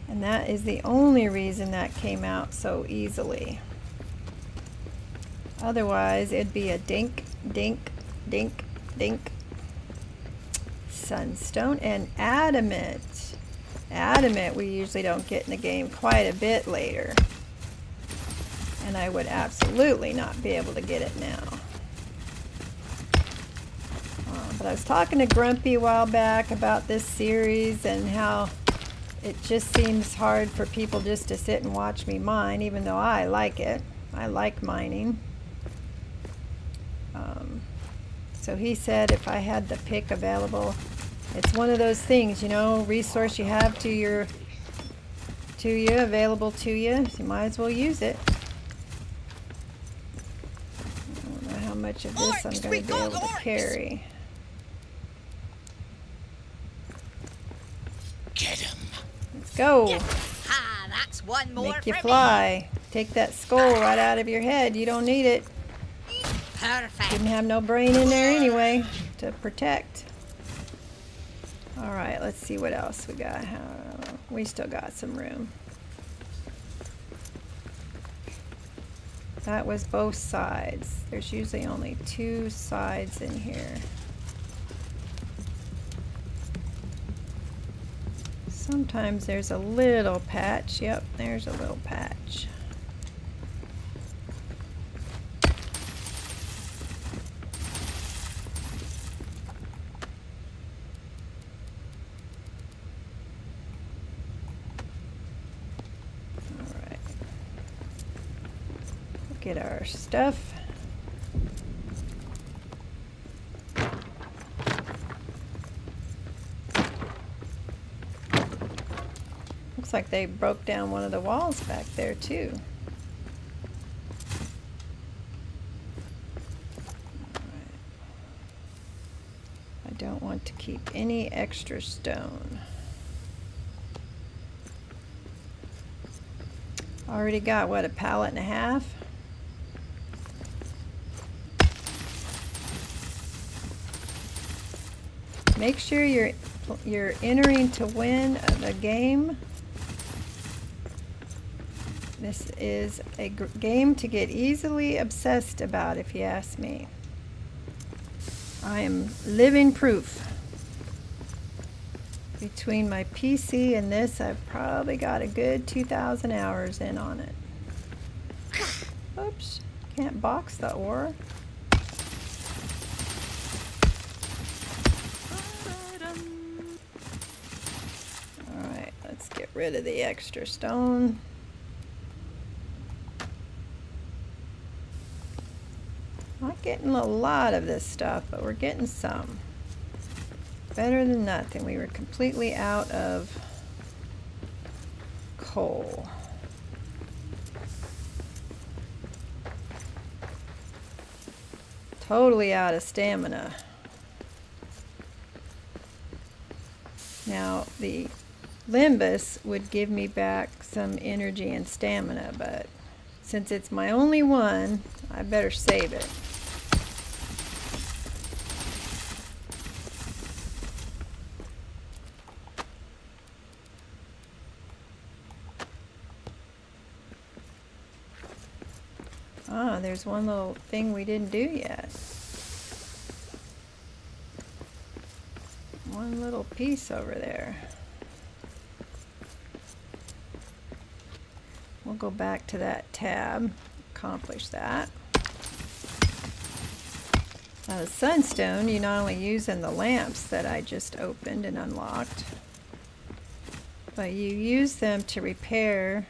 And that is the only reason that came out so easily. Otherwise, it'd be a dink, dink, dink, dink. Sunstone and adamant. Adamant we usually don't get in the game, quite a bit later. And I would absolutely not be able to get it now. But I was talking to Grumpy a while back about this series and how it just seems hard for people just to sit and watch me mine, even though I like it. I like mining. So he said if I had the pick available, it's one of those things, you know, resource you have available to you, so you might as well use it. I don't know how much of this I'm going to be able to carry. Get him. Let's go. Ha, that's one more Make you for me. fly. Take that skull right out of your head. You don't need it. Perfect. Didn't have no brain in there anyway to protect. Alright, let's see what else we got. We still got some room. That was both sides. There's usually only two sides in here. Sometimes there's a little patch. Yep, there's a little patch. Alright. Get our stuff. Looks like they broke down one of the walls back there too. Alright. I don't want to keep any extra stone. Already got, what, a pallet and a half? Make sure you're entering to win the game. This is a game to get easily obsessed about, if you ask me. I am living proof. Between my PC and this, I've probably got a good 2,000 hours in on it. Oops, can't box the ore. Alright, let's get rid of the extra stone. Not getting a lot of this stuff, but we're getting some. Better than nothing. We were completely out of coal. Totally out of stamina. Now, the Limbus would give me back some energy and stamina, but since it's my only one, I better save it. Ah, there's one little thing we didn't do yet. One little piece over there. we'll go back to that tab, accomplish that. Now the sunstone you not only use in the lamps that I just opened and unlocked, but you use them to repair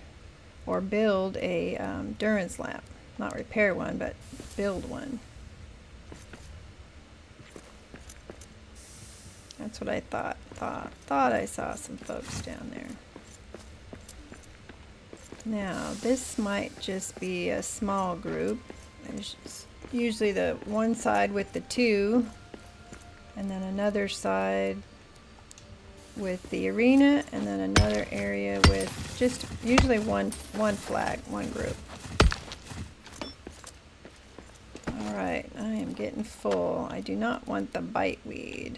or build a Durance lamp. Not repair one, but build one. That's what I thought I saw some folks down there. Now this might just be a small group. There's usually the one side with the 2, and then another side with the arena, and then another area with just usually one flag, one group. Alright, I am getting full. I do not want the biteweed.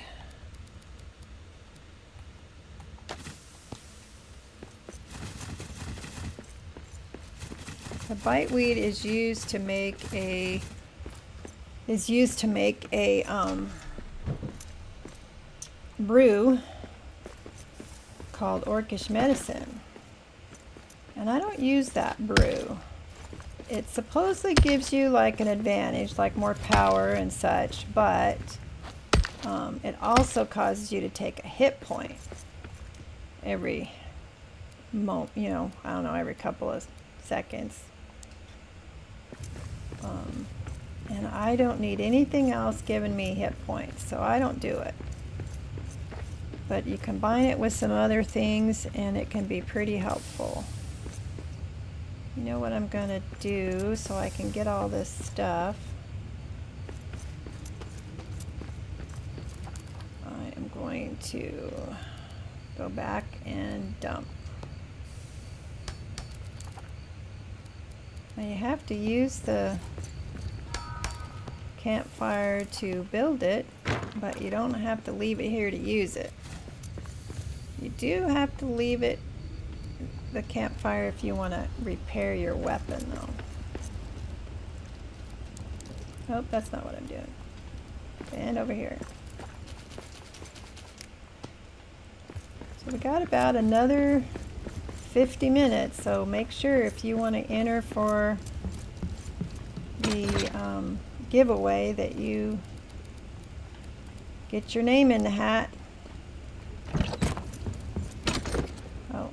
The biteweed is used to make a brew called Orcish medicine, and I don't use that brew. It supposedly gives you like an advantage, like more power and such, but it also causes you to take a hit point every every couple of seconds. And I don't need anything else giving me hit points, so I don't do it. But you combine it with some other things and it can be pretty helpful. You know what I'm gonna do so I can get all this stuff? I am going to go back and dump. Now you have to use the campfire to build it, but you don't have to leave it here to use it. You do have to leave it, the campfire, if you want to repair your weapon though. Oh, that's not what I'm doing. And over here. So we got about another 50 minutes, so make sure if you want to enter for the giveaway that you get your name in the hat. Oh.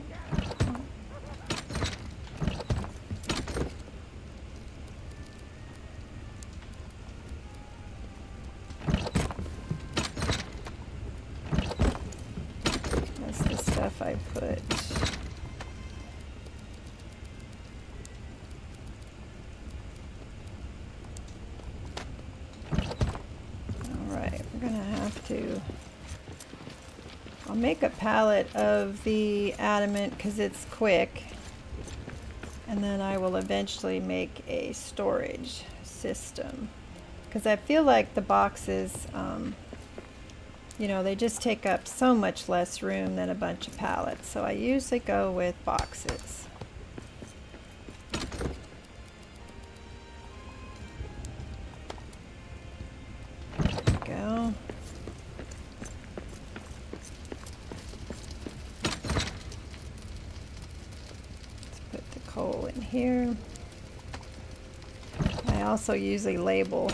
That's the stuff I put. I'll make a palette of the adamant because it's quick, and then I will eventually make a storage system because I feel like the boxes, they just take up so much less room than a bunch of pallets, so I usually go with boxes. There we go. Coal in here. I also usually label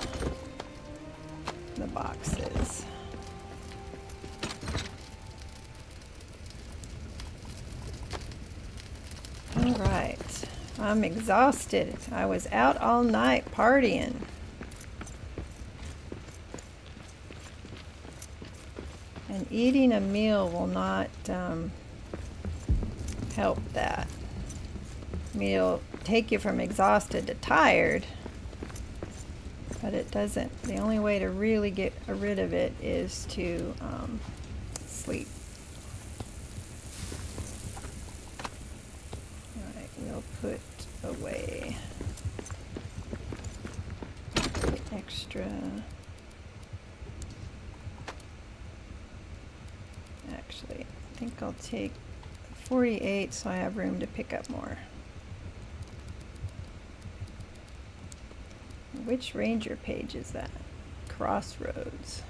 the boxes. All right, I'm exhausted. I was out all night partying. And eating a meal will not help that. I mean, it'll take you from exhausted to tired, but it doesn't. The only way to really get rid of it is to sleep. All right, we'll put away the extra. Actually, I think I'll take 48 so I have room to pick up more. Which ranger page is that? Crossroads.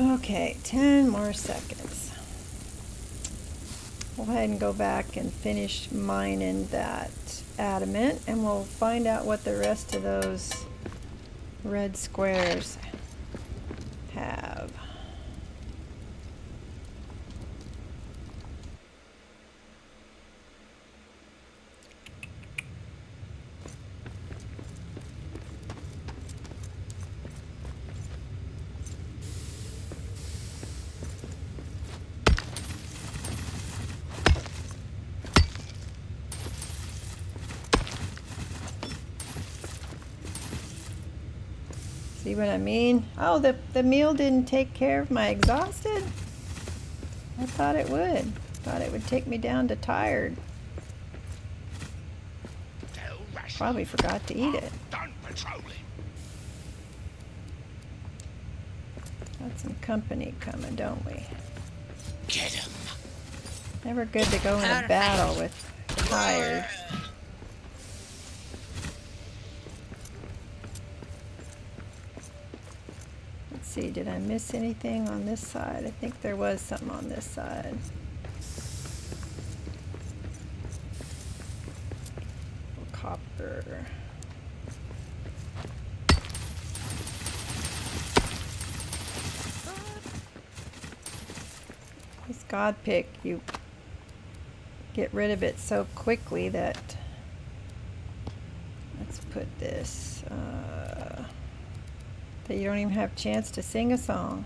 Okay, 10 more seconds. We'll go ahead and go back and finish mining that adamant, and we'll find out what the rest of those red squares have. See what I mean? Oh, the meal didn't take care of my exhausted? I thought it would. Thought it would take me down to tired. Tell Rashid Probably forgot to eat it. done patrolling. Got some company coming, don't we? Get him. Never good to go in a battle with tired. Let's see, did I miss anything on this side? I think there was something on this side. Copper. This God pick, you get rid of it so quickly that, let's put this, that you don't even have a chance to sing a song.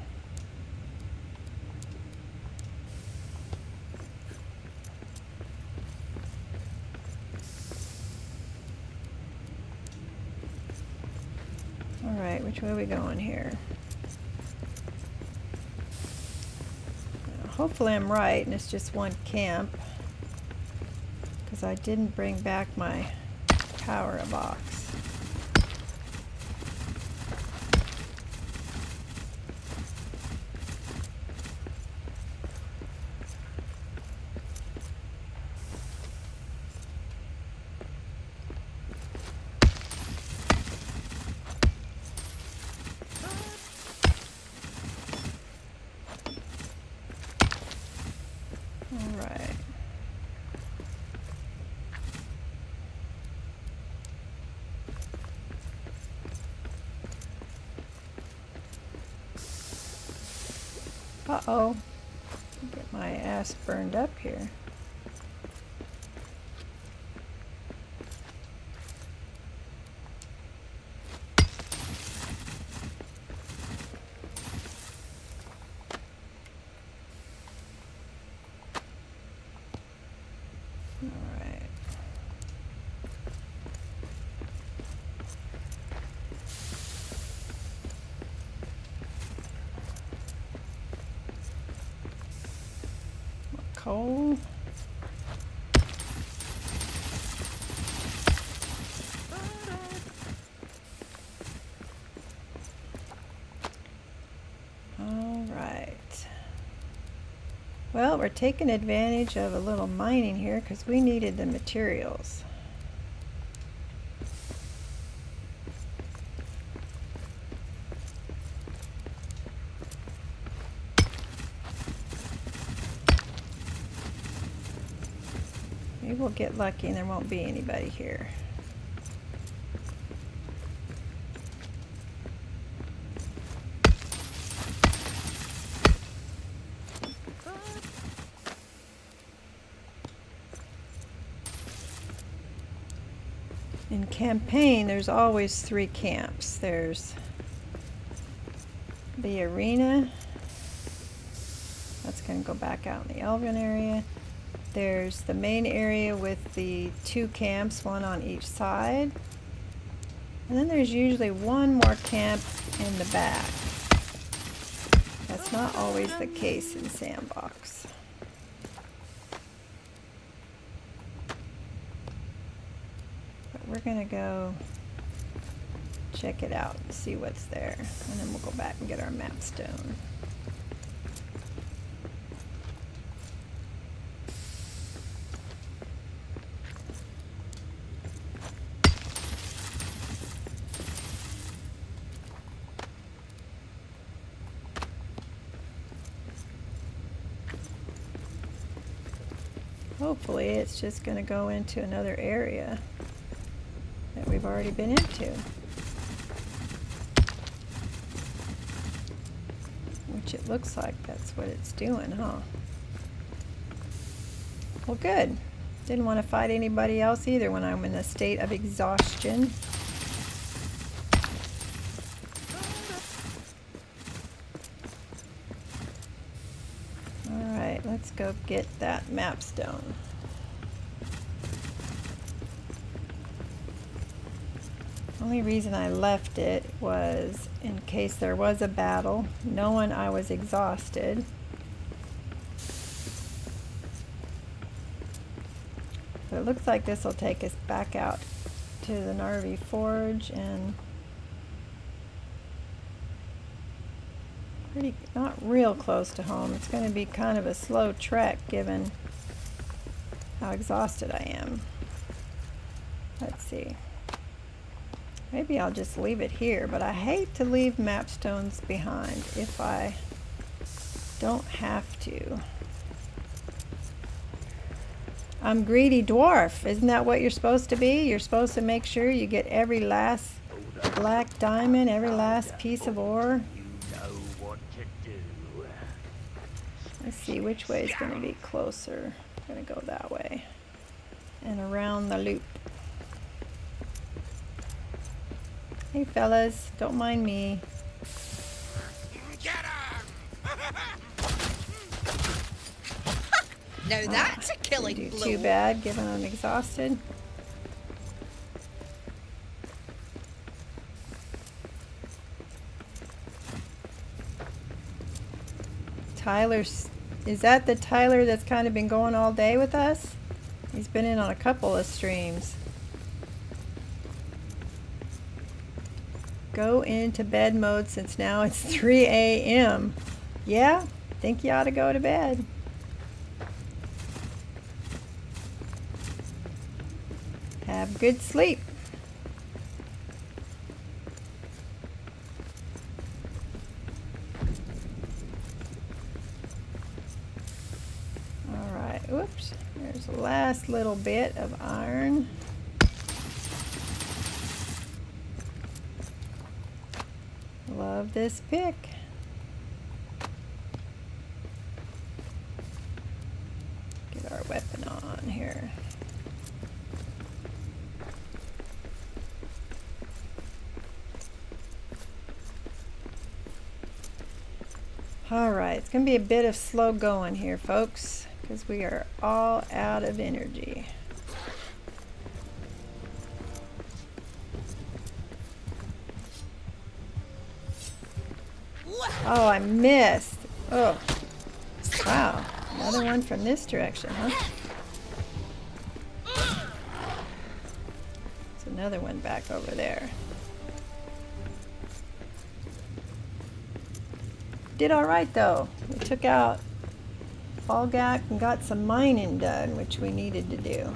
All right, which way are we going here? Hopefully I'm right and it's just one camp, because I didn't bring back my power box. All right. Uh-oh. Get my ass burned up here. All right. Coal. All right. Well, we're taking advantage of a little mining here because we needed the materials. Maybe we'll get lucky and there won't be anybody here. In campaign, there's always 3 camps. There's the arena. That's going to go back out in the Elven area. There's the main area with the 2 camps, one on each side. And then there's usually one more camp in the back. That's not always the case in Sandbox. But we're gonna go check it out and see what's there. And then we'll go back and get our map stone. hopefully it's just going to go into another area that we've already been into. Which it looks like that's what it's doing, huh? Well, good. Didn't want to fight anybody else either when I'm in a state of exhaustion. Alright, let's go get that map stone. Only reason I left it was in case there was a battle, knowing I was exhausted. But it looks like this will take us back out to the Narvi Forge and pretty, not real close to home. It's going to be kind of a slow trek given how exhausted I am. Let's see. Maybe I'll just leave it here, but I hate to leave map stones behind if I don't have to. I'm greedy dwarf. Isn't that what you're supposed to be? You're supposed to make sure you get every last black diamond, every last piece of ore. You know what to do. Let's see which way is going to be closer. I'm going to go that way and around the loop. Hey fellas, don't mind me. Get him! Now that's a killing Didn't do blow. too bad given I'm exhausted. Tyler's, is that the Tyler that's kind of been going all day with us? He's been in on a couple of streams. Go into bed mode since now it's 3 a.m. Yeah, think you ought to go to bed. Have good sleep. All right, oops, there's the last little bit of iron. Love this pick. Get our weapon on here. Alright, it's going to be a bit of slow going here, folks, because we are all out of energy. Oh, I missed. Oh, wow. Another one from this direction, huh? There's another one back over there. Did all right, though. We took out Falgak and got some mining done, which we needed to do.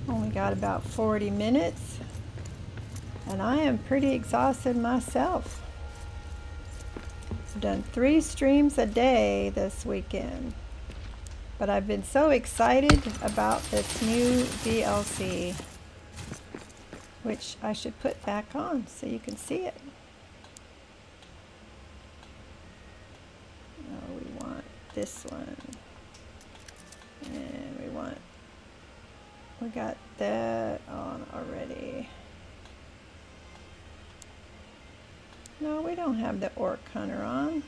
Only got about 40 minutes. And I am pretty exhausted myself. I've done 3 streams a day this weekend. But I've been so excited about this new DLC, which I should put back on so you can see it. Oh, we want this one. And we got that on already. No, we don't have the orc hunter on.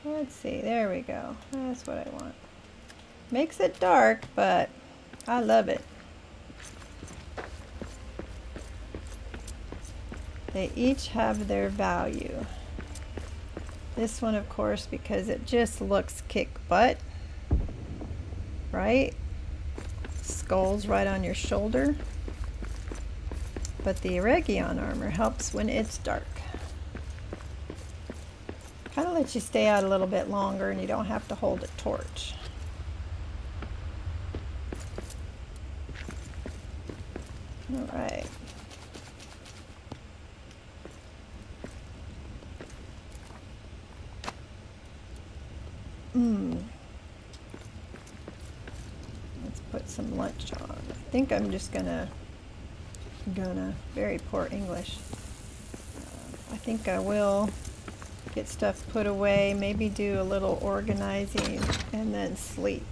Let's see, there we go. That's what I want. Makes it dark, but I love it. They each have their value. This one, of course, because it just looks kick butt, right? Skulls right on your shoulder. But the Eregion armor helps when it's dark. Kind of lets you stay out a little bit longer and you don't have to hold a torch. All right. Let's put some lunch on. I think I'm just gonna very poor English. I think I will get stuff put away, maybe do a little organizing, and then sleep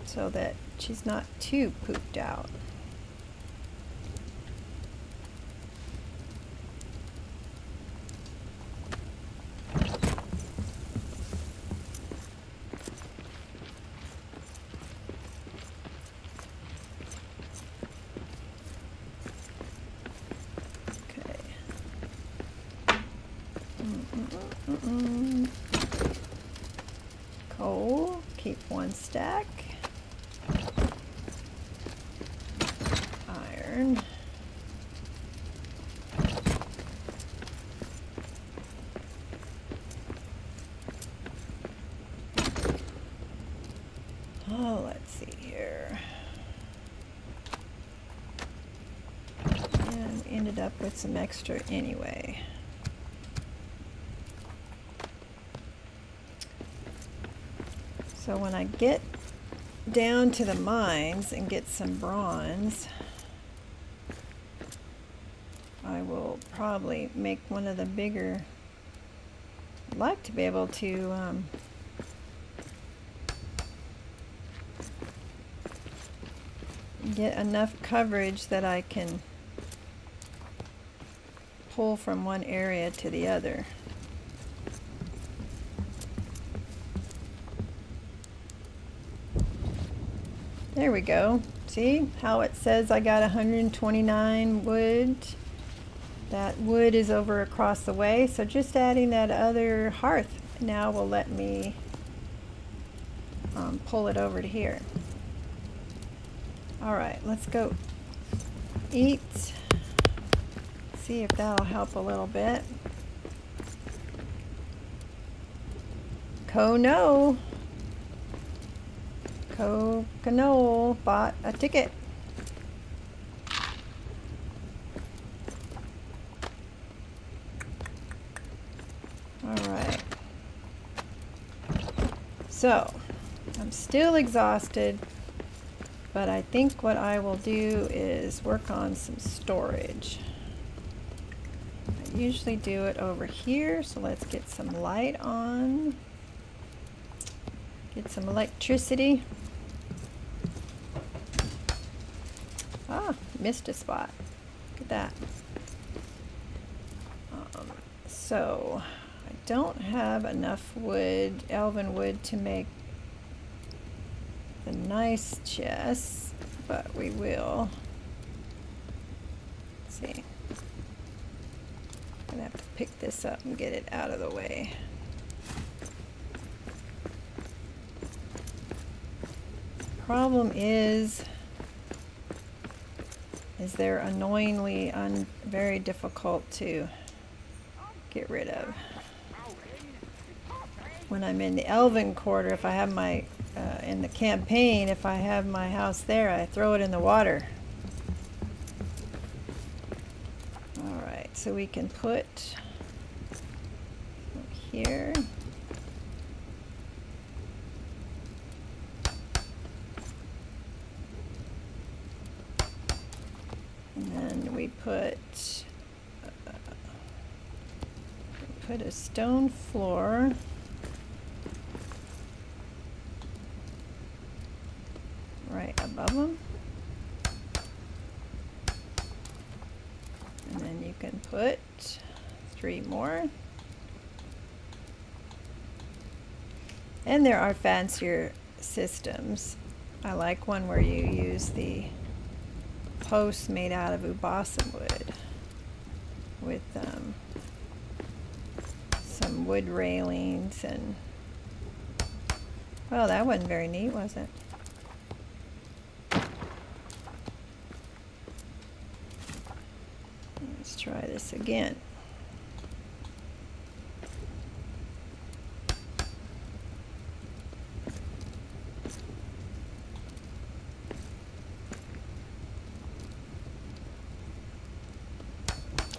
so that she's not too pooped out. Coal, keep one stack. Iron. Oh, let's see here. And we ended up with some extra anyway. So when I get down to the mines and get some bronze, I will probably make one of the bigger. I'd like to be able to get enough coverage that I can pull from one area to the other. There we go. See how it says I got 129 wood? That wood is over across the way, so just adding that other hearth now will let me pull it over to here. All right, let's go eat. See if that'll help a little bit. Kono bought a ticket. All right. So, I'm still exhausted, but I think what I will do is work on some storage. I usually do it over here, so let's get some light on. Get some electricity. Ah, missed a spot. Look at that. So, I don't have enough wood, elven wood, to make the nice chests, but we will. Let's see. I'm gonna have to pick this up and get it out of the way. Problem is they're annoyingly very difficult to get rid of. When I'm in the Elven Quarter, if I have my in the campaign, if I have my house there, I throw it in the water. All right, so we can put here. And then we put a stone floor right above them. And then you can put 3 more. And there are fancier systems. I like one where you use the posts made out of ubasa wood with some wood railings and, well, that wasn't very neat, was it? Let's try this again.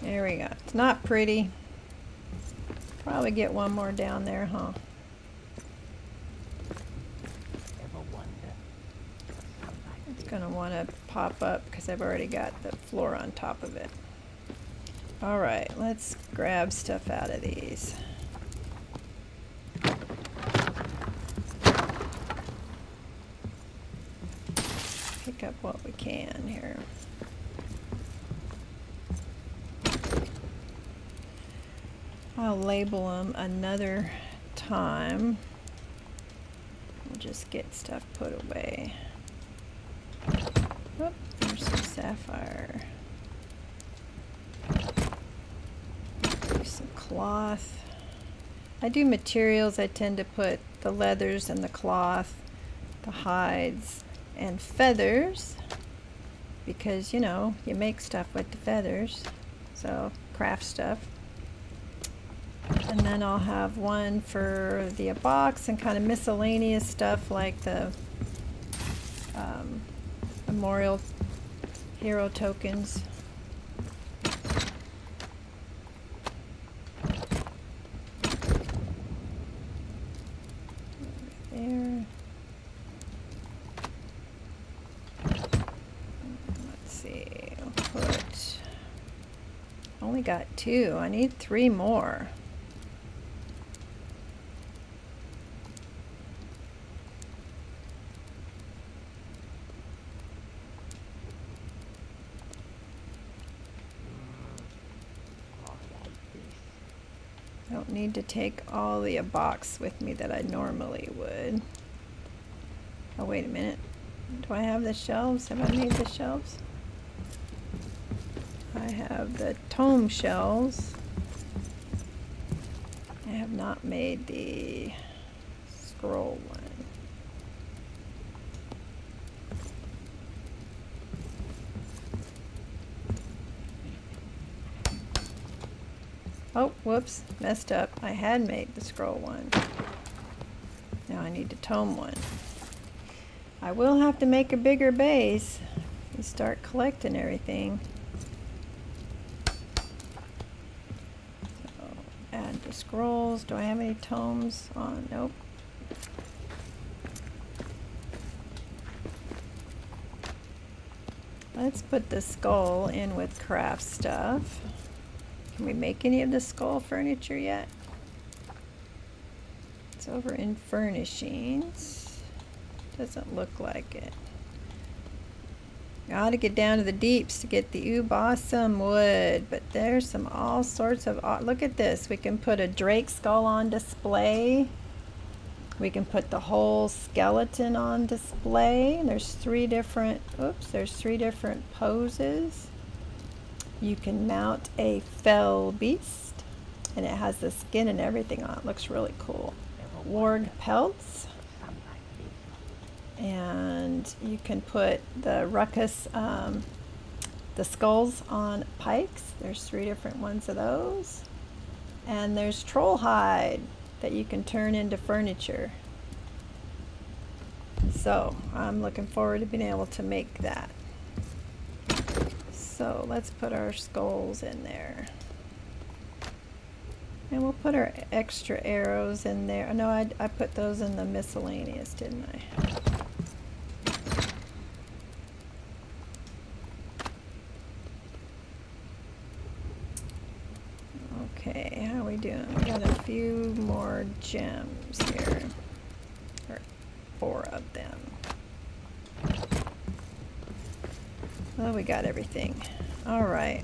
There we go. It's not pretty. Probably get one more down there, huh? want to pop up because I've already got the floor on top of it. All right, let's grab stuff out of these. Pick up what we can here. I'll label them another time. We'll just get stuff put away. Oop, there's some sapphire. Some cloth. I do materials. I tend to put the leathers and the cloth, the hides, and feathers, because you know you make stuff with the feathers, so craft stuff. And then I'll have one for the box and kind of miscellaneous stuff like the memorial hero tokens. There. Let's see. I'll put. Only got 2. I need 3 more. I don't need to take all the box with me that I normally would. Oh, wait a minute. Do I have the shelves? Have I made the shelves? I have the tome shelves. I have not made the scroll one. Oh, whoops, messed up. I had made the scroll one. Now I need the tome one. I will have to make a bigger base and start collecting everything. So, add the scrolls. Do I have any tomes on? Nope. Let's put the skull in with craft stuff. Can we make any of the skull furniture yet? It's over in furnishings. Doesn't look like it. Gotta get down to the deeps to get the awesome wood, but there's some all sorts of, look at this. We can put a drake skull on display. We can put the whole skeleton on display. There's 3 different, there's 3 different poses. You can mount a fell beast, and it has the skin and everything on it. Looks really cool. Warg pelts. And you can put the ruckus, the skulls on pikes. There's 3 different ones of those. And there's troll hide that you can turn into furniture. So I'm looking forward to being able to make that. So let's put our skulls in there. And we'll put our extra arrows in there. No, I put those in the miscellaneous, didn't I? Okay, how are we doing? We got a few more gems here. Or 4 of them. Well, we got everything. All right.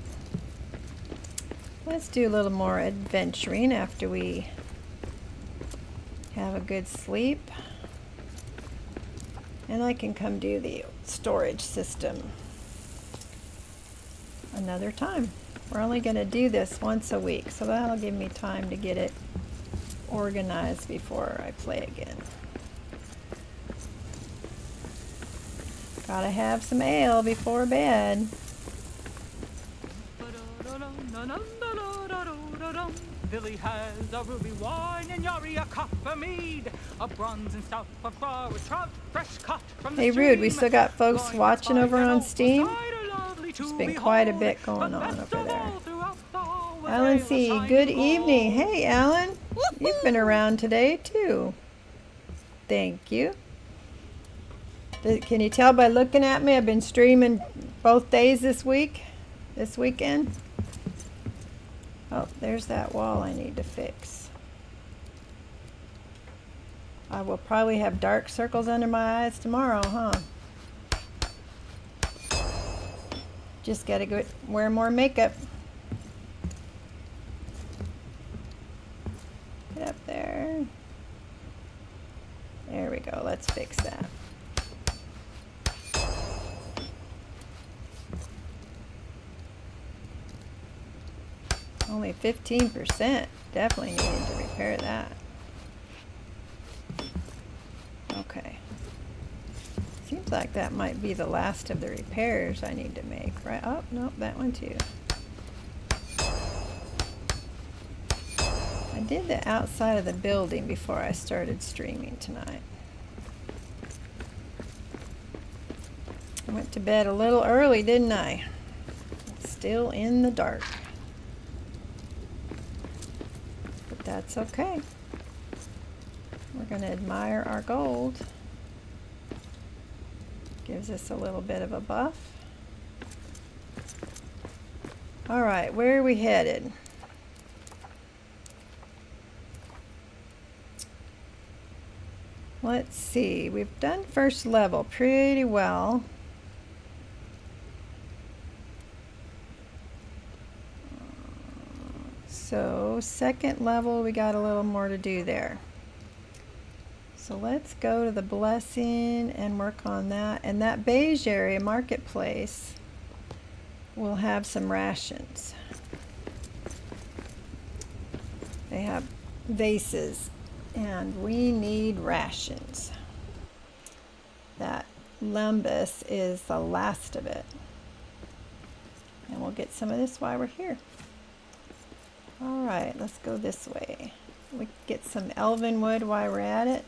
Let's do a little more adventuring after we have a good sleep. And I can come do the storage system another time. We're only going to do this once a week, so that'll give me time to get it organized before I play again. Gotta have some ale before bed. Billy has a ruby wine and Yari a copper mead, a bronze and stout of flower trout, fresh caught from the Hey stream. Rude, we still got folks Going watching over by on the Steam. cider lovely to There's been quite a behold, bit going but on best over of there. all throughout the hall was Alan ale C, shining good gold. evening. Hey Alan, you've been around today too. Thank you. Can you tell by looking at me? I've been streaming both days this weekend. Oh, there's that wall I need to fix. I will probably have dark circles under my eyes tomorrow, huh? Just gotta go wear more makeup. Get up there. There we go. Let's fix that. Only 15%. Definitely needed to repair that. Okay. Seems like that might be the last of the repairs I need to make, right? Oh, nope, that one too. I did the outside of the building before I started streaming tonight. I went to bed a little early, didn't I? It's still in the dark. But that's okay. We're going to admire our gold. Gives us a little bit of a buff. All right, where are we headed? Let's see, we've done first level pretty well. So second level, we got a little more to do there. So let's go to the blessing and work on that. And that beige area, marketplace, will have some rations. They have vases, and we need rations. That lumbus is the last of it. And we'll get some of this while we're here. All right, let's go this way. We can get some elven wood while we're at it.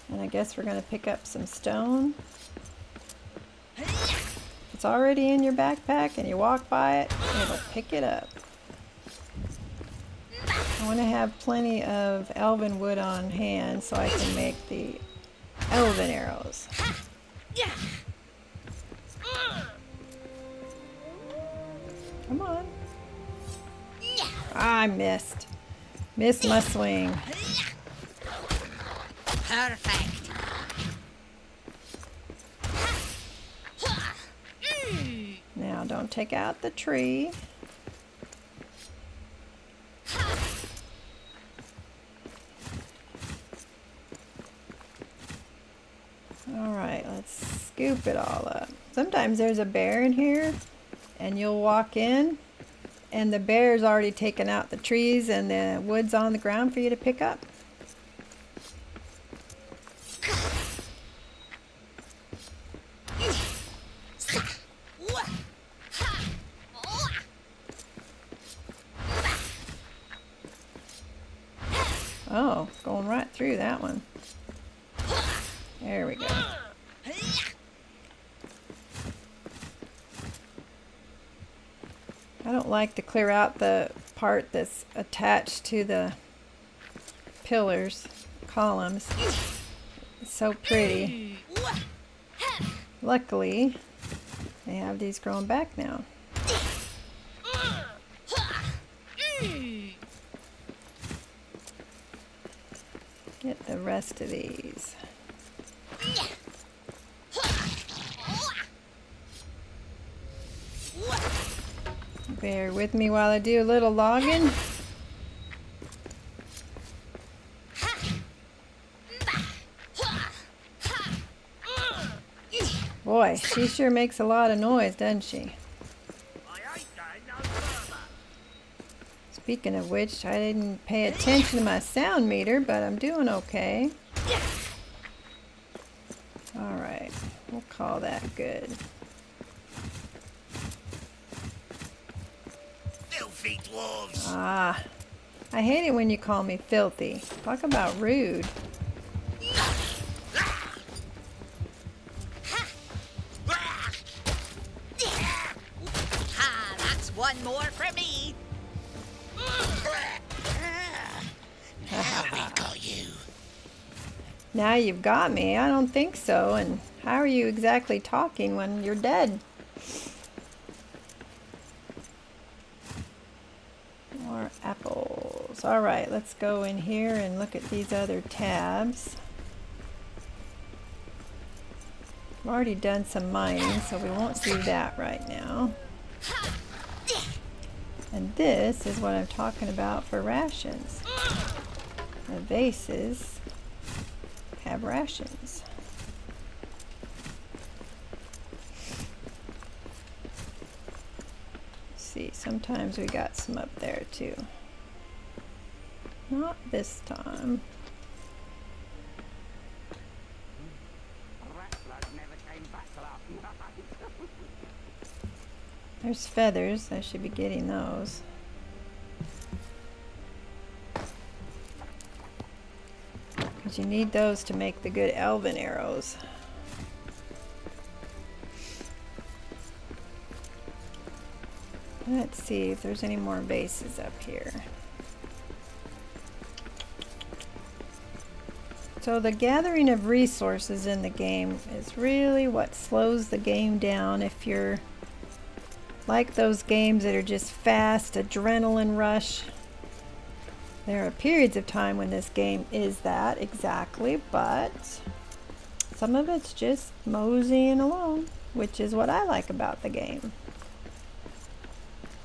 And I guess we're going to pick up some stone. It's already in your backpack and you walk by it, it'll pick it up. I want to have plenty of elven wood on hand so I can make the elven arrows. Come on. I missed. Missed my swing. Perfect. Now don't take out the tree. Alright, let's scoop it all up. Sometimes there's a bear in here and you'll walk in and the bear's already taken out the trees and the wood's on the ground for you to pick up. Oh, going right through that one. There we go. I don't like to clear out the part that's attached to the pillars, columns. It's so pretty. Luckily, they have these growing back now. Get the rest of these. Bear with me while I do a little logging. Boy, she sure makes a lot of noise, doesn't she? Speaking of which, I didn't pay attention to my sound meter, but I'm doing okay. Alright, we'll call that good. Filthy dwarves! Ah, I hate it when you call me filthy. Talk about rude. Ah, that's one more for me. Now you've got me. I don't think so. And how are you exactly talking when you're dead? More apples. All right, let's go in here and look at these other tabs. I've already done some mining, so we won't do that right now. And this is what I'm talking about for rations. The vases have rations. See, sometimes we got some up there too. Not this time. There's feathers. I should be getting those. Because you need those to make the good elven arrows. Let's see if there's any more bases up here. So the gathering of resources in the game is really what slows the game down if you're like those games that are just fast, adrenaline rush. There are periods of time when this game is that exactly, but some of it's just moseying along, which is what I like about the game.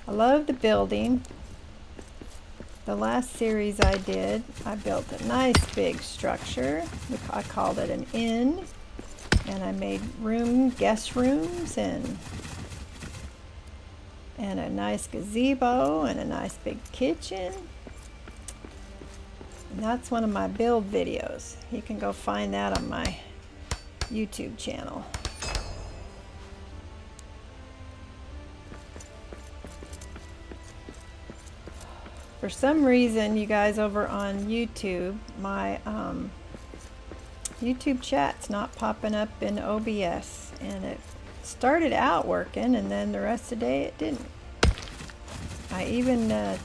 I love the building. The last series I did, I built a nice big structure. I called it an inn, and I made guest rooms, and a nice gazebo, and a nice big kitchen. And that's one of my build videos. You can go find that on my YouTube channel. For some reason, you guys over on YouTube, my YouTube chat's not popping up in OBS, and it started out working, and then the rest of the day it didn't. I even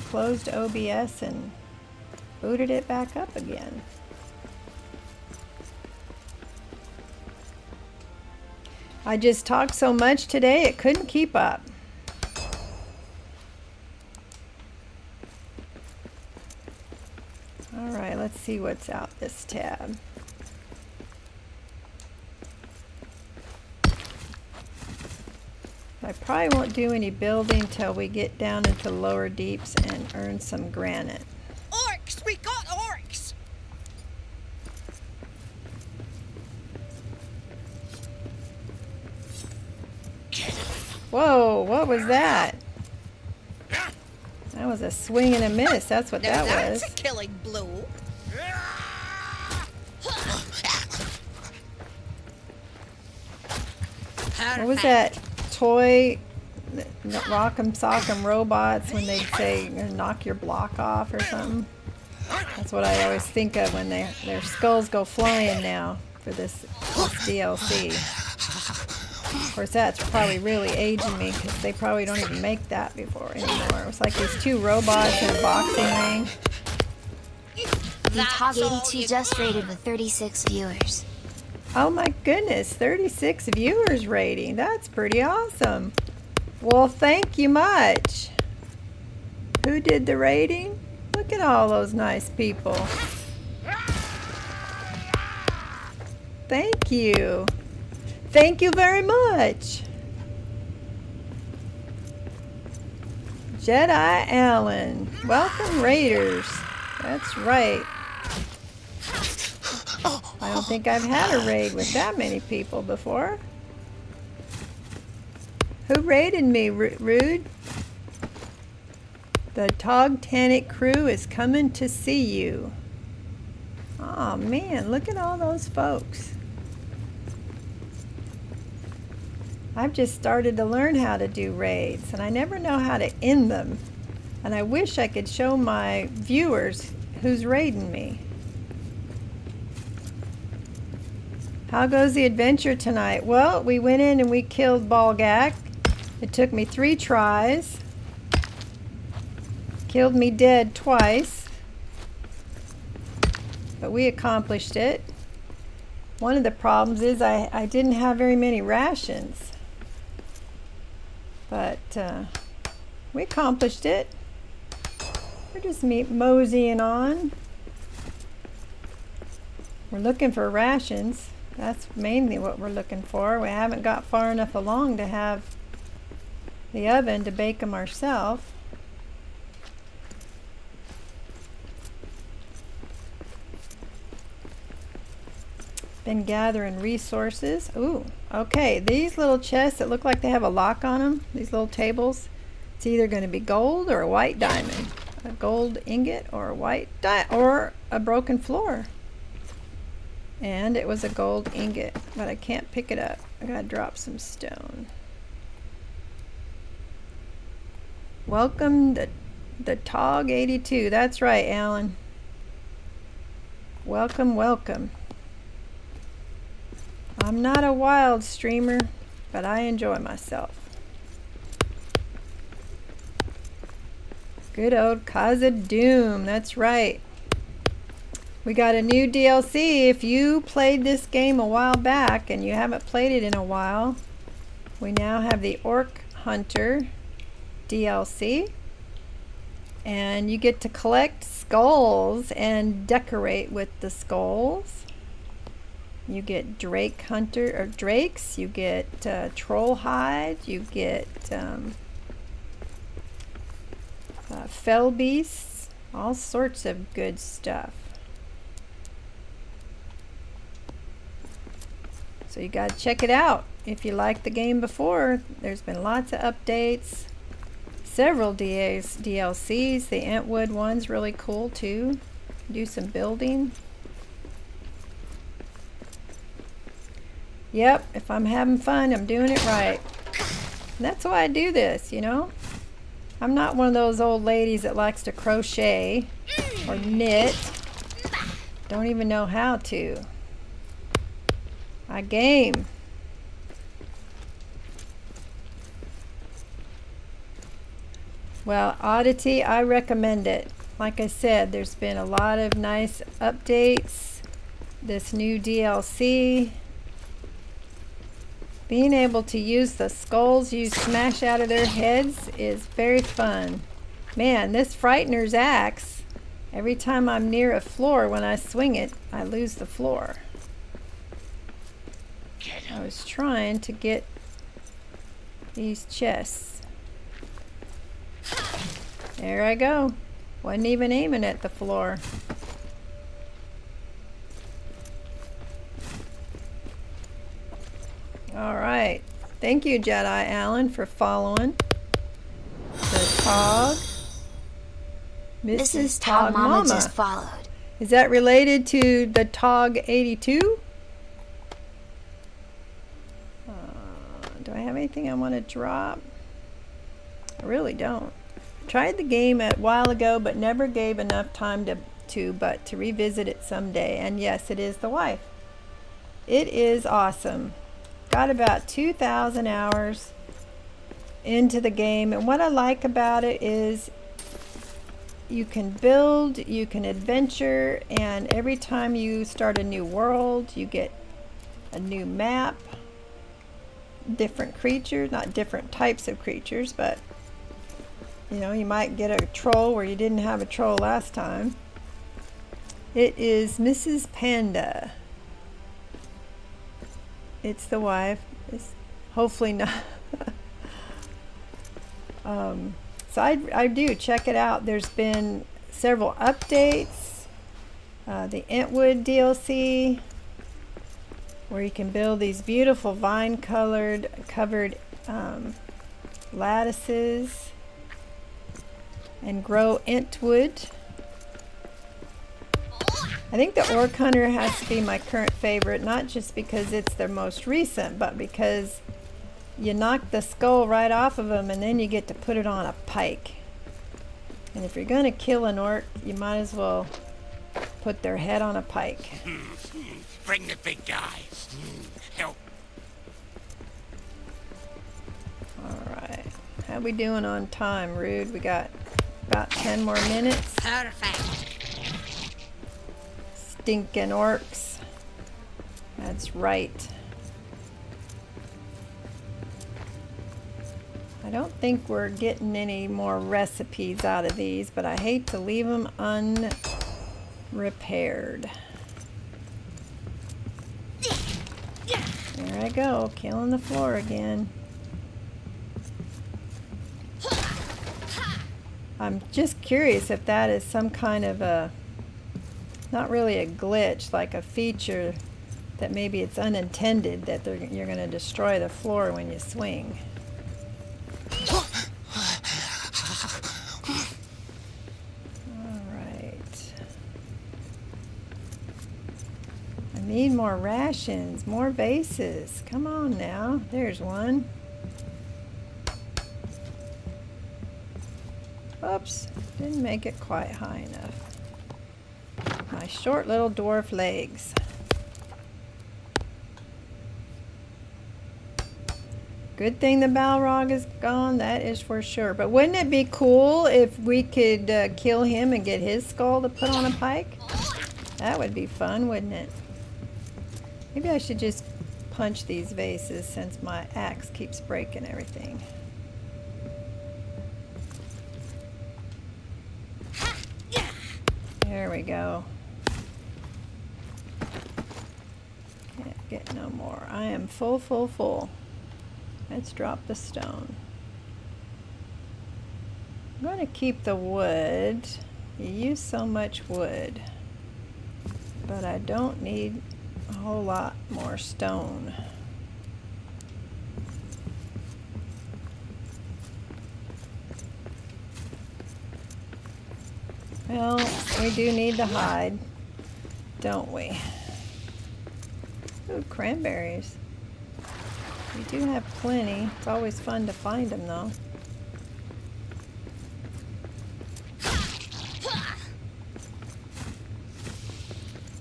closed OBS and booted it back up again. I just talked so much today it couldn't keep up. Alright, let's see what's out this tab. I probably won't do any building till we get down into lower deeps and earn some granite. Orcs! We got orcs! Whoa, what was that? That was a swing and a miss. That's what Now that that's was. a killing blow. What was that toy, rock'em sock'em robots, when they'd say knock your block off or something? That's what I always think of when their skulls go flying now for this DLC. Of course, that's probably really aging me because they probably don't even make that before anymore. It was like these two robots in a boxing ring. The Top 82 just rated with 36 viewers. Oh my goodness, 36 viewers rating. That's pretty awesome. Well, thank you much. Who did the rating? Look at all those nice people. Thank you. Thank you very much. Jedi Allen. Welcome, Raiders. That's right. I don't think I've had a raid with that many people before. Who raided me, Rude? The Togtanic crew is coming to see you. Oh man, look at all those folks. I've just started to learn how to do raids, and I never know how to end them. And I wish I could show my viewers who's raiding me. How goes the adventure tonight? Well, we went in and we killed Balgak. It took me 3 tries. Killed me dead twice. but we accomplished it. One of the problems is I didn't have very many rations, but we accomplished it. We're just moseying on. We're looking for rations. That's mainly what we're looking for. We haven't got far enough along to have the oven to bake them ourselves. Been gathering resources. Ooh, okay. These little chests that look like they have a lock on them, these little tables, it's either going to be gold or a white diamond. A gold ingot or a white or a broken floor. And it was a gold ingot, but I can't pick it up. I gotta drop some stone. Welcome to the TOG 82. That's right, Alan. Welcome, welcome. I'm not a wild streamer, but I enjoy myself. Good old Cause of Doom, that's right. We got a new DLC. If you played this game a while back and you haven't played it in a while, we now have the Orc Hunter DLC. And you get to collect skulls and decorate with the skulls. You get Drake Hunter, or Drakes, you get Troll Hide, you get Fell Beasts, all sorts of good stuff. So you gotta check it out. If you liked the game before, there's been lots of updates, several DLCs. The Entwood one's really cool too. Do some building. Yep, if I'm having fun, I'm doing it right. And that's why I do this, you know? I'm not one of those old ladies that likes to crochet or knit. Don't even know how to. I game. Well, Oddity, I recommend it. Like I said, there's been a lot of nice updates. This new DLC. Being able to use the skulls you smash out of their heads is very fun. Man, this Frightener's axe, every time I'm near a floor, when I swing it, I lose the floor. I was trying to get these chests. There I go. Wasn't even aiming at the floor. All right. Thank you, Jedi Allen, for following the TOG. Mrs. TOG Mama just followed. Is that related to the TOG 82? Do I have anything I want to drop? I really don't. Tried the game a while ago, but never gave enough time to revisit it someday. And yes, it is the wife. It is awesome. Got about 2,000 hours into the game, and what I like about it is you can build, you can adventure, and every time you start a new world, you get a new map, different creatures, not different types of creatures, but you know, you might get a troll where you didn't have a troll last time. It is Mrs. Panda. It's the wife. It's hopefully not. So I do check it out. There's been several updates. The Entwood DLC, where you can build these beautiful vine covered lattices and grow Entwood. I think the Orc Hunter has to be my current favorite, not just because it's the most recent, but because you knock the skull right off of them and then you get to put it on a pike. And if you're going to kill an orc, you might as well put their head on a pike. Bring the big guy. Help. Alright. How we doing on time, Rude? We got about 10 more minutes. Perfect. stinking orcs. That's right. I don't think we're getting any more recipes out of these, but I hate to leave them unrepaired. There I go, killing the floor again. I'm just curious if that is some kind of a, not really a glitch, like a feature that maybe it's unintended that you're going to destroy the floor when you swing. Alright. I need more rations, more vases. Come on now. There's one. Oops, didn't make it quite high enough. My short little dwarf legs. Good thing the Balrog is gone, that is for sure. But wouldn't it be cool if we could kill him and get his skull to put on a pike? That would be fun, wouldn't it? Maybe I should just punch these vases since my axe keeps breaking everything. There we go. Can't get no more. I am full, full, full. Let's drop the stone. I'm going to keep the wood. You use so much wood. But I don't need a whole lot more stone. Well, we do need the hide, don't we? Ooh, cranberries. We do have plenty. It's always fun to find them, though.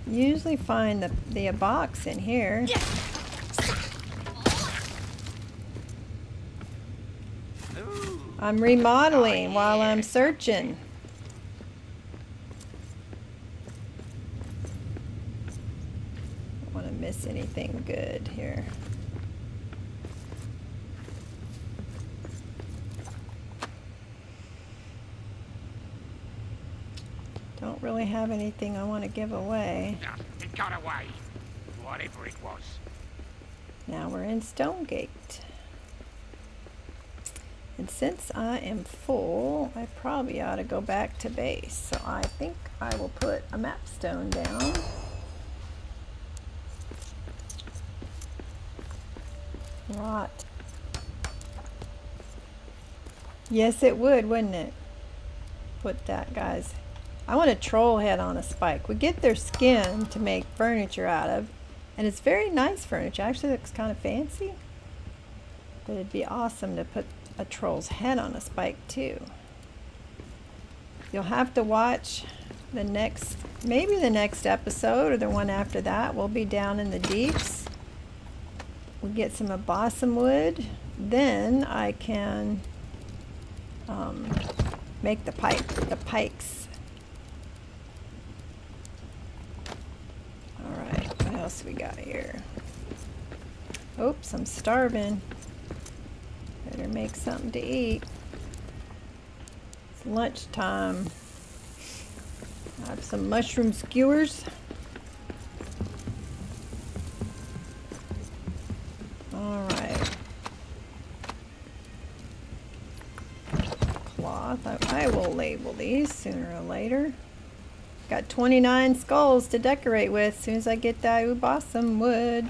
Usually find the box in here. I'm remodeling while I'm searching. Don't want to miss anything good here. Don't really have anything I want to give away. It got away, whatever it was. Now we're in Stonegate. And since I am full, I probably ought to go back to base. So I think I will put a map stone down. Rot. Yes, it would, wouldn't it? Put that, guys. I want a troll head on a spike. We get their skin to make furniture out of, and it's very nice furniture. Actually looks kind of fancy. But it'd be awesome to put a troll's head on a spike too. You'll have to watch the next, maybe the next episode or the one after that. We'll be down in the deeps. We get some balsam wood. Then I can make the pikes. Alright, what else we got here? Oops, I'm starving. Better make something to eat. It's lunchtime. I have some mushroom skewers. Alright. Cloth. I will label these sooner or later. Got 29 skulls to decorate with as soon as I get that balsam wood.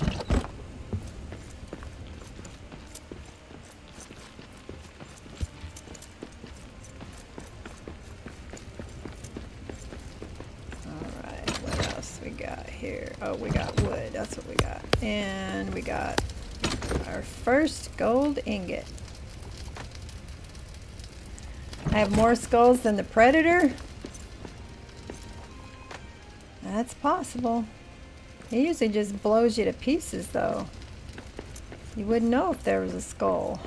Alright, what else we got here? Oh, we got wood. That's what we got. And we got our first gold ingot. I have more skulls than the predator. That's possible. He usually just blows you to pieces, though. You wouldn't know if there was a skull.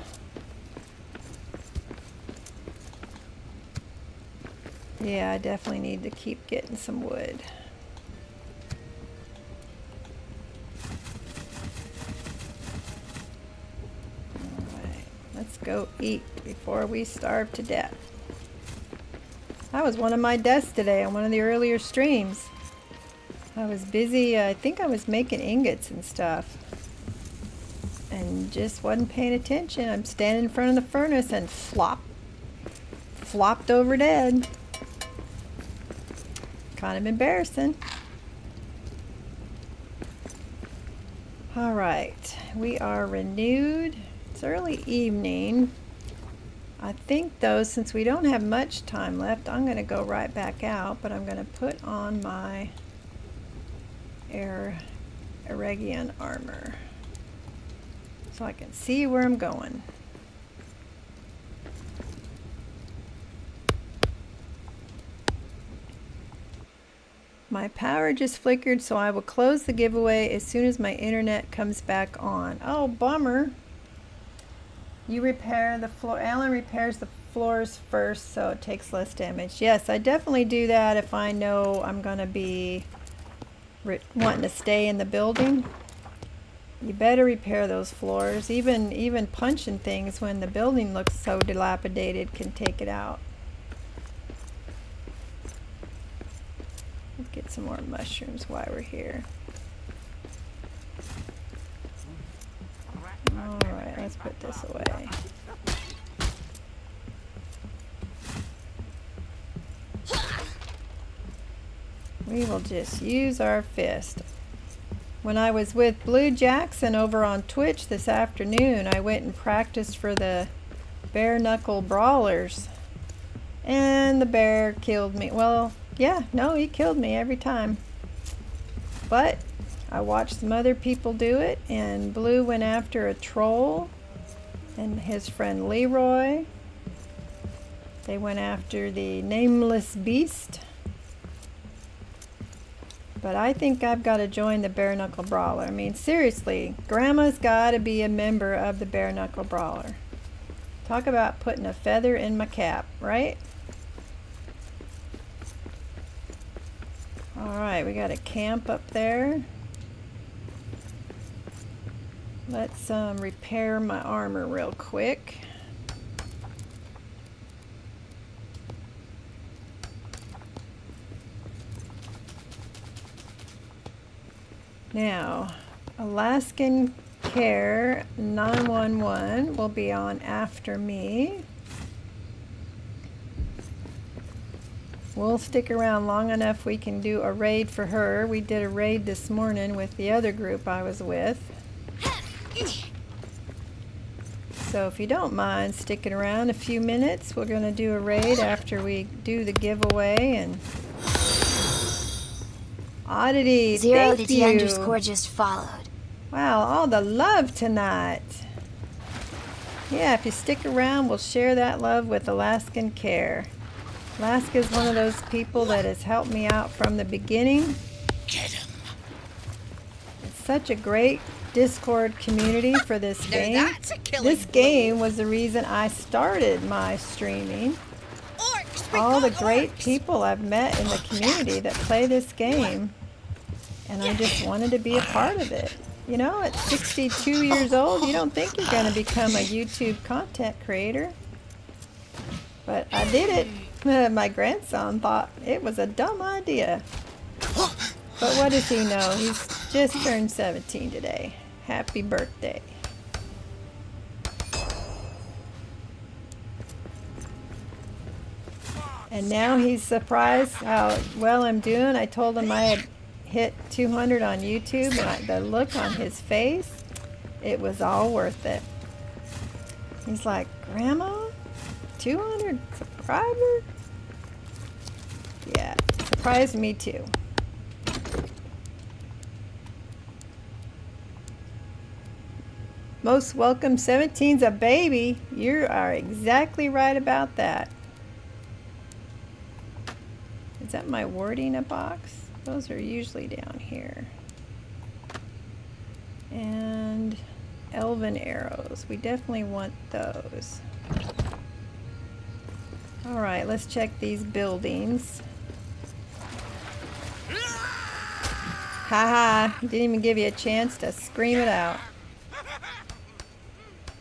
Yeah, I definitely need to keep getting some wood. go eat before we starve to death. That was one of my deaths today on one of the earlier streams. I was busy, I think I was making ingots and stuff. And just wasn't paying attention. I'm standing in front of the furnace and flopped over dead. Kind of embarrassing. All right, we are renewed. It's early evening. I think though, since we don't have much time left, I'm gonna go right back out, but I'm gonna put on my Eregion armor so I can see where I'm going. My power just flickered, so I will close the giveaway as soon as my internet comes back on. Oh, bummer. You repair the floor. Alan repairs the floors first, so it takes less damage. Yes, I definitely do that if I know I'm going to be wanting to stay in the building. You better repair those floors. Even punching things when the building looks so dilapidated can take it out. Let's get some more mushrooms while we're here. Alright, let's put this away. We will just use our fist. When I was with Blue Jackson over on Twitch this afternoon, I went and practiced for the bare knuckle brawlers. And the bear killed me. Well, yeah, no, he killed me every time. But I watched some other people do it, and Blue went after a troll and his friend Leroy. They went after the nameless beast. But I think I've got to join the bare knuckle brawler. I mean, seriously, Grandma's got to be a member of the bare knuckle brawler. Talk about putting a feather in my cap, right? Alright, we got a camp up there. Let's repair my armor real quick. Now, Alaskan Care 911 will be on after me. We'll stick around long enough we can do a raid for her. We did a raid this morning with the other group I was with. So if you don't mind sticking around a few minutes, we're going to do a raid after we do the giveaway. And Oddity, thank ZeroDT you. underscore just followed. Wow, all the love tonight. Yeah, if you stick around, we'll share that love with Alaskan Care. Alaska is one of those people that has helped me out from the beginning. Get him. It's such a great Discord community for this Now game. that's a killing This game was the reason I started my streaming. Orcs, we All the got great orcs. people I've met in the community that play this game, and I just wanted to be a part of it. You know, at 62 years old, you don't think you're going to become a YouTube content creator. But I did it. My grandson thought it was a dumb idea. But what does he know? He's just turned 17 today. Happy birthday. And now he's surprised how well I'm doing. I told him I had hit 200 on YouTube, and the look on his face, it was all worth it. He's like, Grandma, 200 subscribers? Yeah, surprised me too. Most welcome, 17's a baby. You are exactly right about that. Is that my wording a box? Those are usually down here. And elven arrows. We definitely want those. Alright, let's check these buildings. Haha, didn't even give you a chance to scream it out.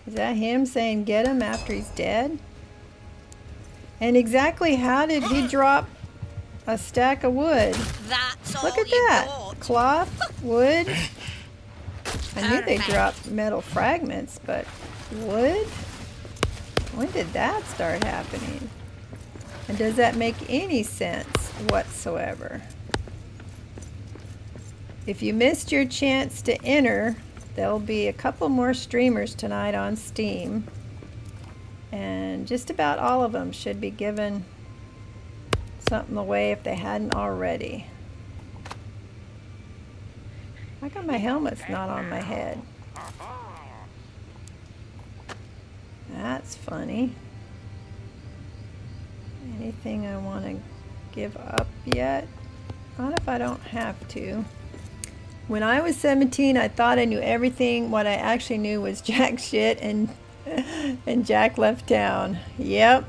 Is that him saying get him after he's dead? And exactly how did he drop a stack of wood? That's all Look at you that. got. Cloth, wood. I knew they Perfect. dropped metal fragments, but wood? When did that start happening? And does that make any sense whatsoever? If you missed your chance to enter, there'll be a couple more streamers tonight on Steam. And just about all of them should be given something away if they hadn't already. How come my helmet's not on my head? That's funny. Anything I want to give up yet? Not if I don't have to. When I was 17, I thought I knew everything. What I actually knew was jack shit, and Jack left town. Yep.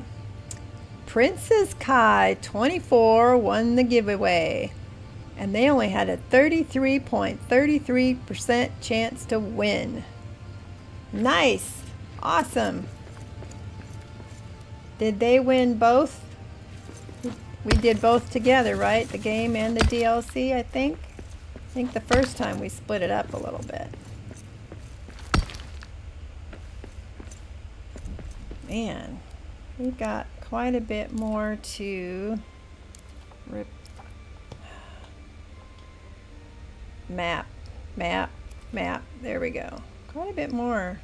Princess Kai 24 won the giveaway. And they only had a 33.33% chance to win. Nice. Awesome. Did they win both? We did both together, right? The game and the DLC, I think. I think the first time we split it up a little bit. Man, we've got quite a bit more to map. There we go. Quite a bit more.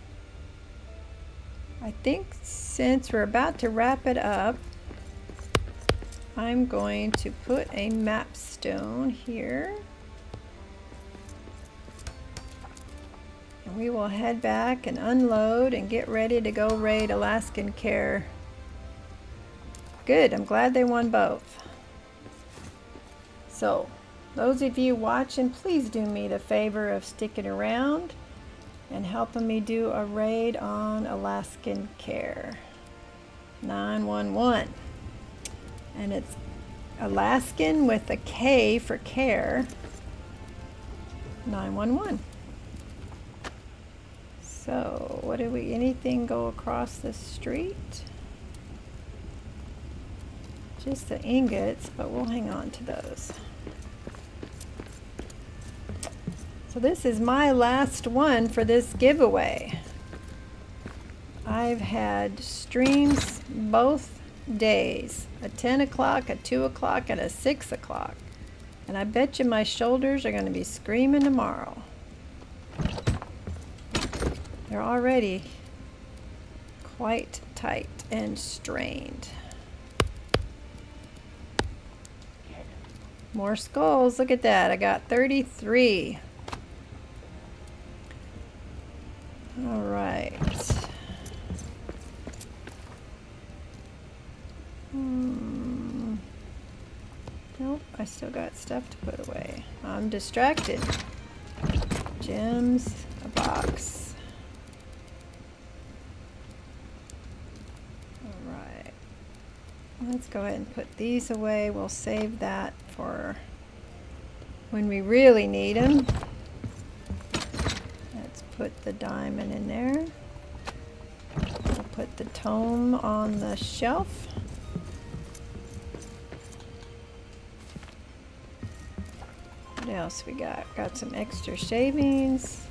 I think since we're about to wrap it up, I'm going to put a map stone here. And we will head back and unload and get ready to go raid Alaskan Care. Good, I'm glad they won both. So, those of you watching, please do me the favor of sticking around and helping me do a raid on Alaskan Care 911. And it's Alaskan with a K for care 911. So, what do we, anything go across the street? Just the ingots, but we'll hang on to those. So this is my last one for this giveaway. I've had streams both days, a 10 o'clock, a 2 o'clock, and a 6 o'clock. And I bet you my shoulders are going to be screaming tomorrow. They're already quite tight and strained. More skulls. Look at that. I got 33. All right. Nope, I still got stuff to put away. I'm distracted. Gems, a box. All right. Let's go ahead and put these away. We'll save that for when we really need them. Let's put the diamond in there. We'll put the tome on the shelf. What else we got? Got some extra shavings,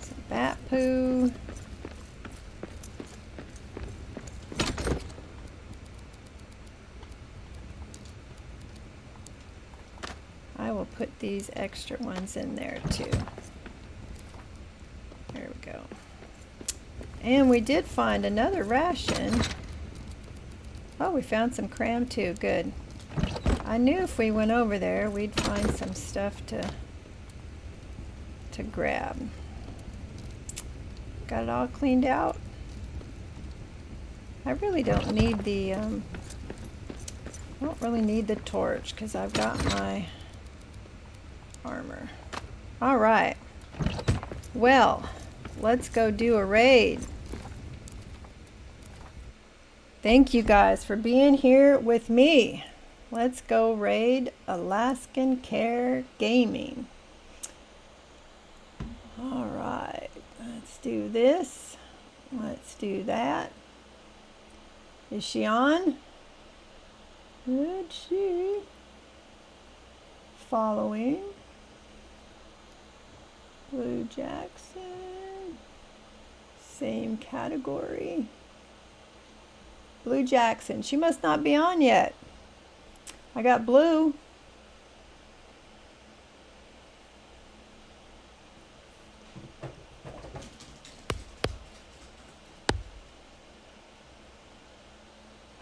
some bat poo. I will put these extra ones in there too. There we go. And we did find another ration. Oh, we found some cram too. Good. I knew if we went over there, we'd find some stuff to grab. Got it all cleaned out. I really don't need the, I don't really need the torch because I've got my armor. All right. Well, let's go do a raid. Thank you guys for being here with me. Let's go raid Alaskan Care Gaming. All right, let's do this. Let's do that. Is she on? Let's see. Following. Blue Jackson. Same category. Blue Jackson. She must not be on yet. I got blue.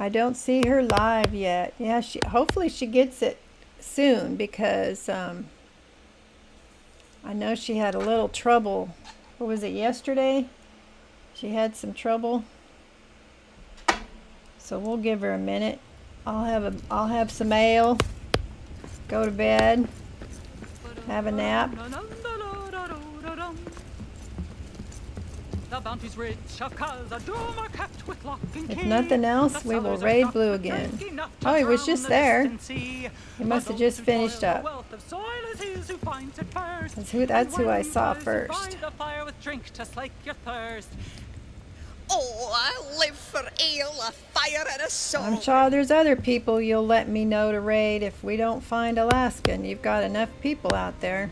I don't see her live yet. Yeah, hopefully she gets it soon, because I know she had a little trouble. What was it, yesterday? She had some trouble. So we'll give her a minute. I'll have some ale. Go to bed. Have a nap. The bounty's rich, cause a doom are kept with lock and key. If nothing else, we will raid blue again. Oh, he was just there. He must have just finished up. That's who I saw first. Oh, I live for ale, a fire, and a song. I'm sure there's other people you'll let me know to raid if we don't find Alaskan. You've got enough people out there.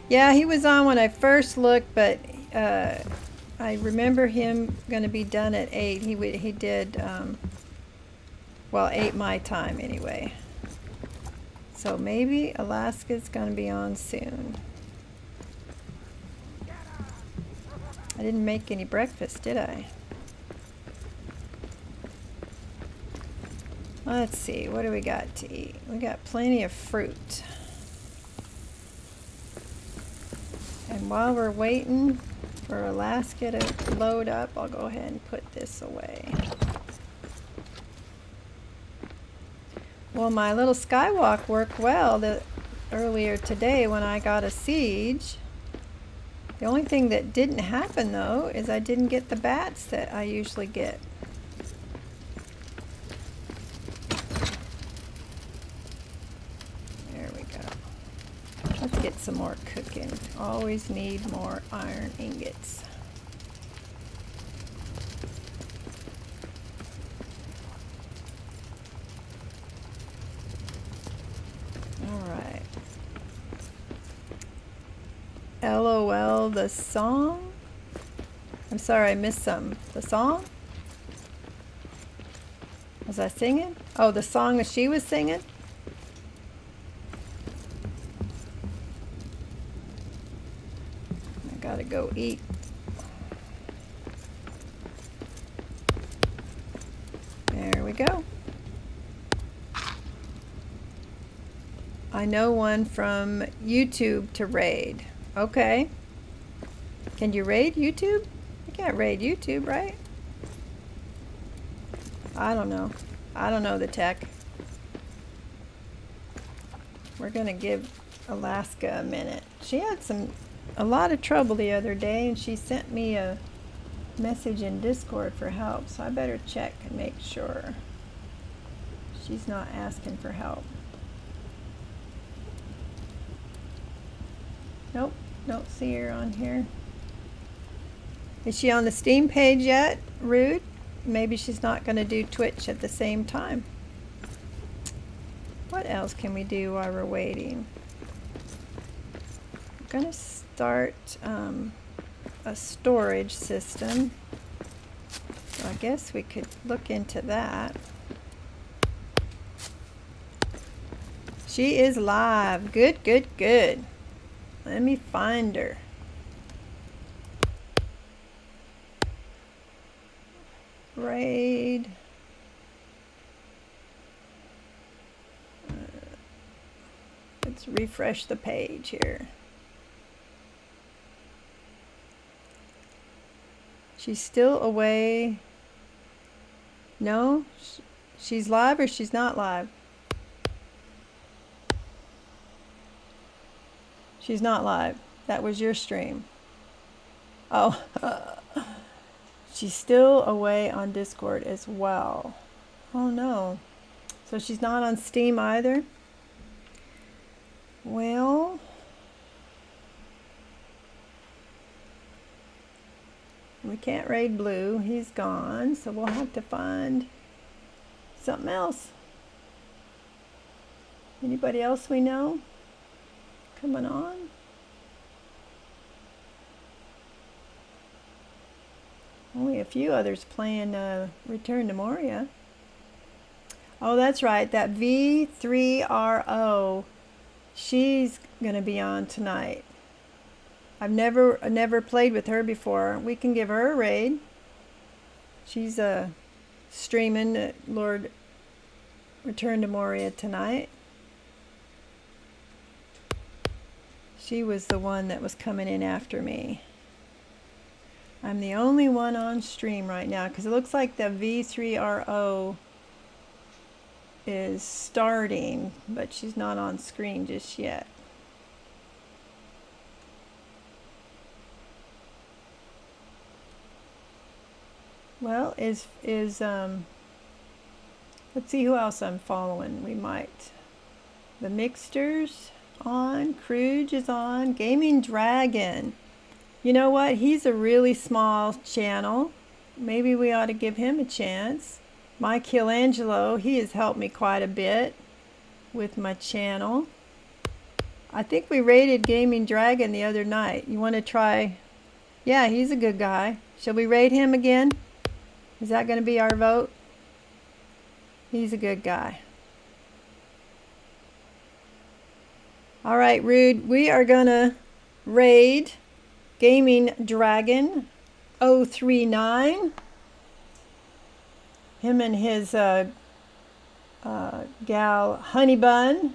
Yeah, he was on when I first looked, but I remember him going to be done at 8. He did, well, 8 my time anyway. So maybe Alaska's going to be on soon. I didn't make any breakfast, did I? Let's see, what do we got to eat? We got plenty of fruit. And while we're waiting for Alaska to load up, I'll go ahead and put this away. Well, my little skywalk worked well earlier today when I got a siege. The only thing that didn't happen, though, is I didn't get the bats that I usually get. There we go. Let's get some more cooking. Always need more iron ingots. All right. LOL, the song? I'm sorry, I missed something. The song? Was I singing? Oh, the song that she was singing? I gotta go eat. There we go. I know one from YouTube to raid. Okay. Can you raid YouTube? You can't raid YouTube, right? I don't know. I don't know the tech. We're gonna give Alaska a minute. She had a lot of trouble the other day, and she sent me a message in Discord for help, so I better check and make sure she's not asking for help. Nope, don't see her on here. Is she on the Steam page yet? Rude. Maybe she's not going to do Twitch at the same time. What else can we do while we're waiting? I'm going to start a storage system. So I guess we could look into that. She is live. Good, good, good. Let me find her. Raid. Let's refresh the page here. She's still away. No? She's live or she's not live? She's not live. That was your stream. Oh. She's still away on Discord as well. Oh no. So she's not on Steam either? Well, We can't raid Blue. He's gone, so we'll have to find something else. Anybody else we know coming on? Only a few others playing Return to Moria. Oh, that's right. That V3RO. She's gonna be on tonight. I've never played with her before. We can give her a raid. She's streaming Lord Return to Moria tonight. She was the one that was coming in after me. I'm the only one on stream right now because it looks like the V3RO is starting, but she's not on screen just yet. Well, let's see who else I'm following. We might. The Mixters on, Cruge is on, Gaming Dragon. You know what? He's a really small channel. Maybe we ought to give him a chance. Michelangelo, he has helped me quite a bit with my channel. I think we raided Gaming Dragon the other night. You want to try? Yeah, he's a good guy. Shall we raid him again? Is that going to be our vote? He's a good guy. All right, Rude, we are going to raid Gaming Dragon 039. Him and his gal Honey Bun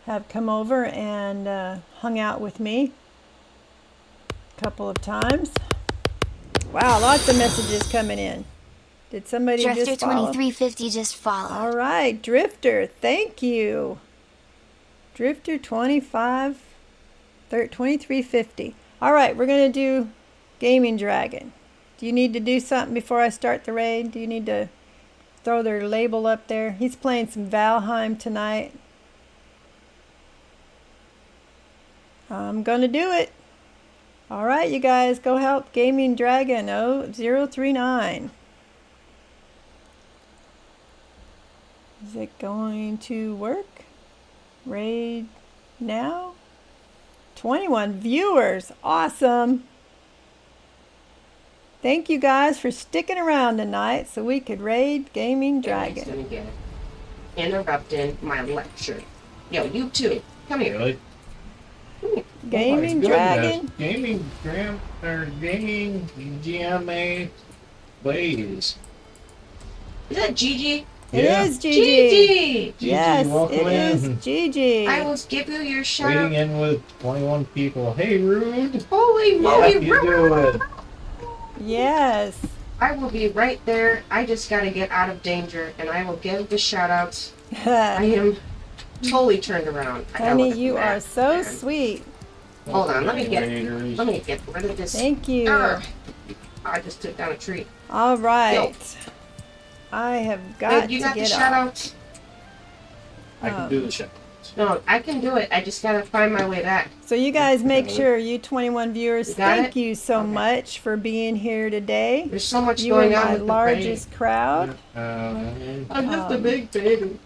have come over and hung out with me a couple of times. Wow, lots of messages coming in. Did somebody Drifter just follow? 2350 just followed. All right, Drifter, thank you. Drifter 2350. All right, we're going to do Gaming Dragon. Do you need to do something before I start the raid? Do you need to throw their label up there? He's playing some Valheim tonight. I'm going to do it. All right, you guys, go help Gaming Dragon 039. Is it going to work? Raid now? 21 viewers. Awesome. Thank you guys for sticking around tonight so we could raid Gaming Dragon. Gonna get interrupting my lecture. Yo, you too. Come here. Really? Gaming Dragon. Gaming GMA Blaze. Is that Gigi? It Yeah. is Gigi. Gigi! Yes, welcome it is in. Gigi. I will give you your shout Waiting out. in with 21 people. Hey, Rude. Holy How moly, you doing? Yes. I will be right there. I just gotta get out of danger and I will give the shout outs. I am totally turned around. I gotta Honey, look at you the are map, so man. sweet. Hold on, let me get Raiders. rid of this. Thank you. Arrgh. I just took down a tree. All right. I have got You to got the get shout off. outs? I can do the show. No, I can do it. I just gotta find my way back. So you guys make sure, you 21 viewers, You got thank it? you so Okay. much for being here today. There's so much You are going on my with largest crowd. I'm just a big baby.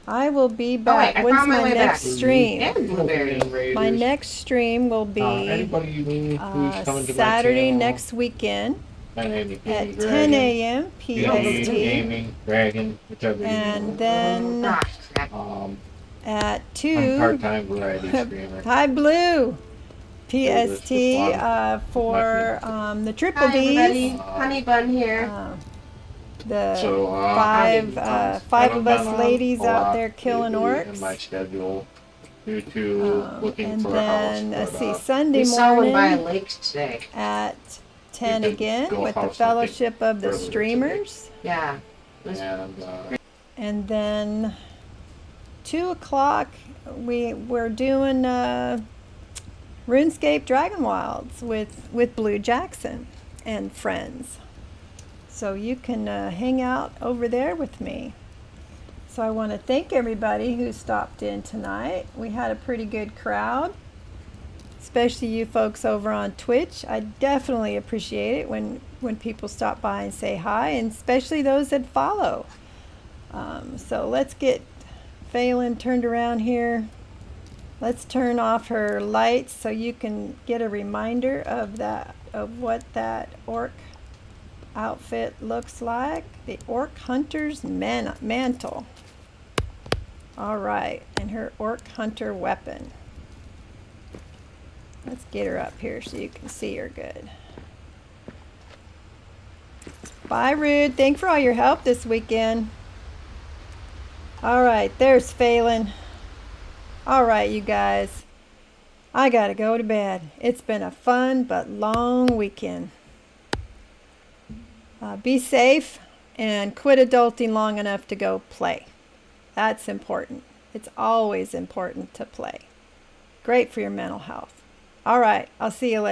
I will be Oh, wait, back. I When's found my my way next back. stream? And blueberry. My next stream will be Anybody you need who's coming to my Saturday channel, next weekend my name is Gaming at Dragon. 10 a.m. Gaming, PST. Gaming Dragon, whichever And you then Ah, crap. at I'm 2, part-time variety streamer. Hi Blue, PST Blue, for the Triple Hi, everybody. Bs. Honey Bun here. The So, five haven't of us been on ladies a out lot there killing lately in my orcs. schedule due to looking And for then a house. let's see, Sunday We saw one by a morning lake today. at 10 We did again go with the house hunting Fellowship of the earlier today. Streamers. Yeah. And And then 2 o'clock we're doing RuneScape Dragon Wilds with Blue Jackson and friends. So you can hang out over there with me. So I want to thank everybody who stopped in tonight. We had a pretty good crowd. especially you folks over on Twitch. I definitely appreciate it when people stop by and say hi, and especially those that follow. So let's get Phelan turned around here. Let's turn off her lights so you can get a reminder of what that orc outfit looks like. The orc hunter's mantle. All right, and her orc hunter weapon. Let's get her up here so you can see her good. Bye, Rude. Thanks for all your help this weekend. All right, there's Phelan. All right, you guys. I gotta go to bed. It's been a fun but long weekend. Be safe and quit adulting long enough to go play. That's important. It's always important to play. Great for your mental health. All right, I'll see you later.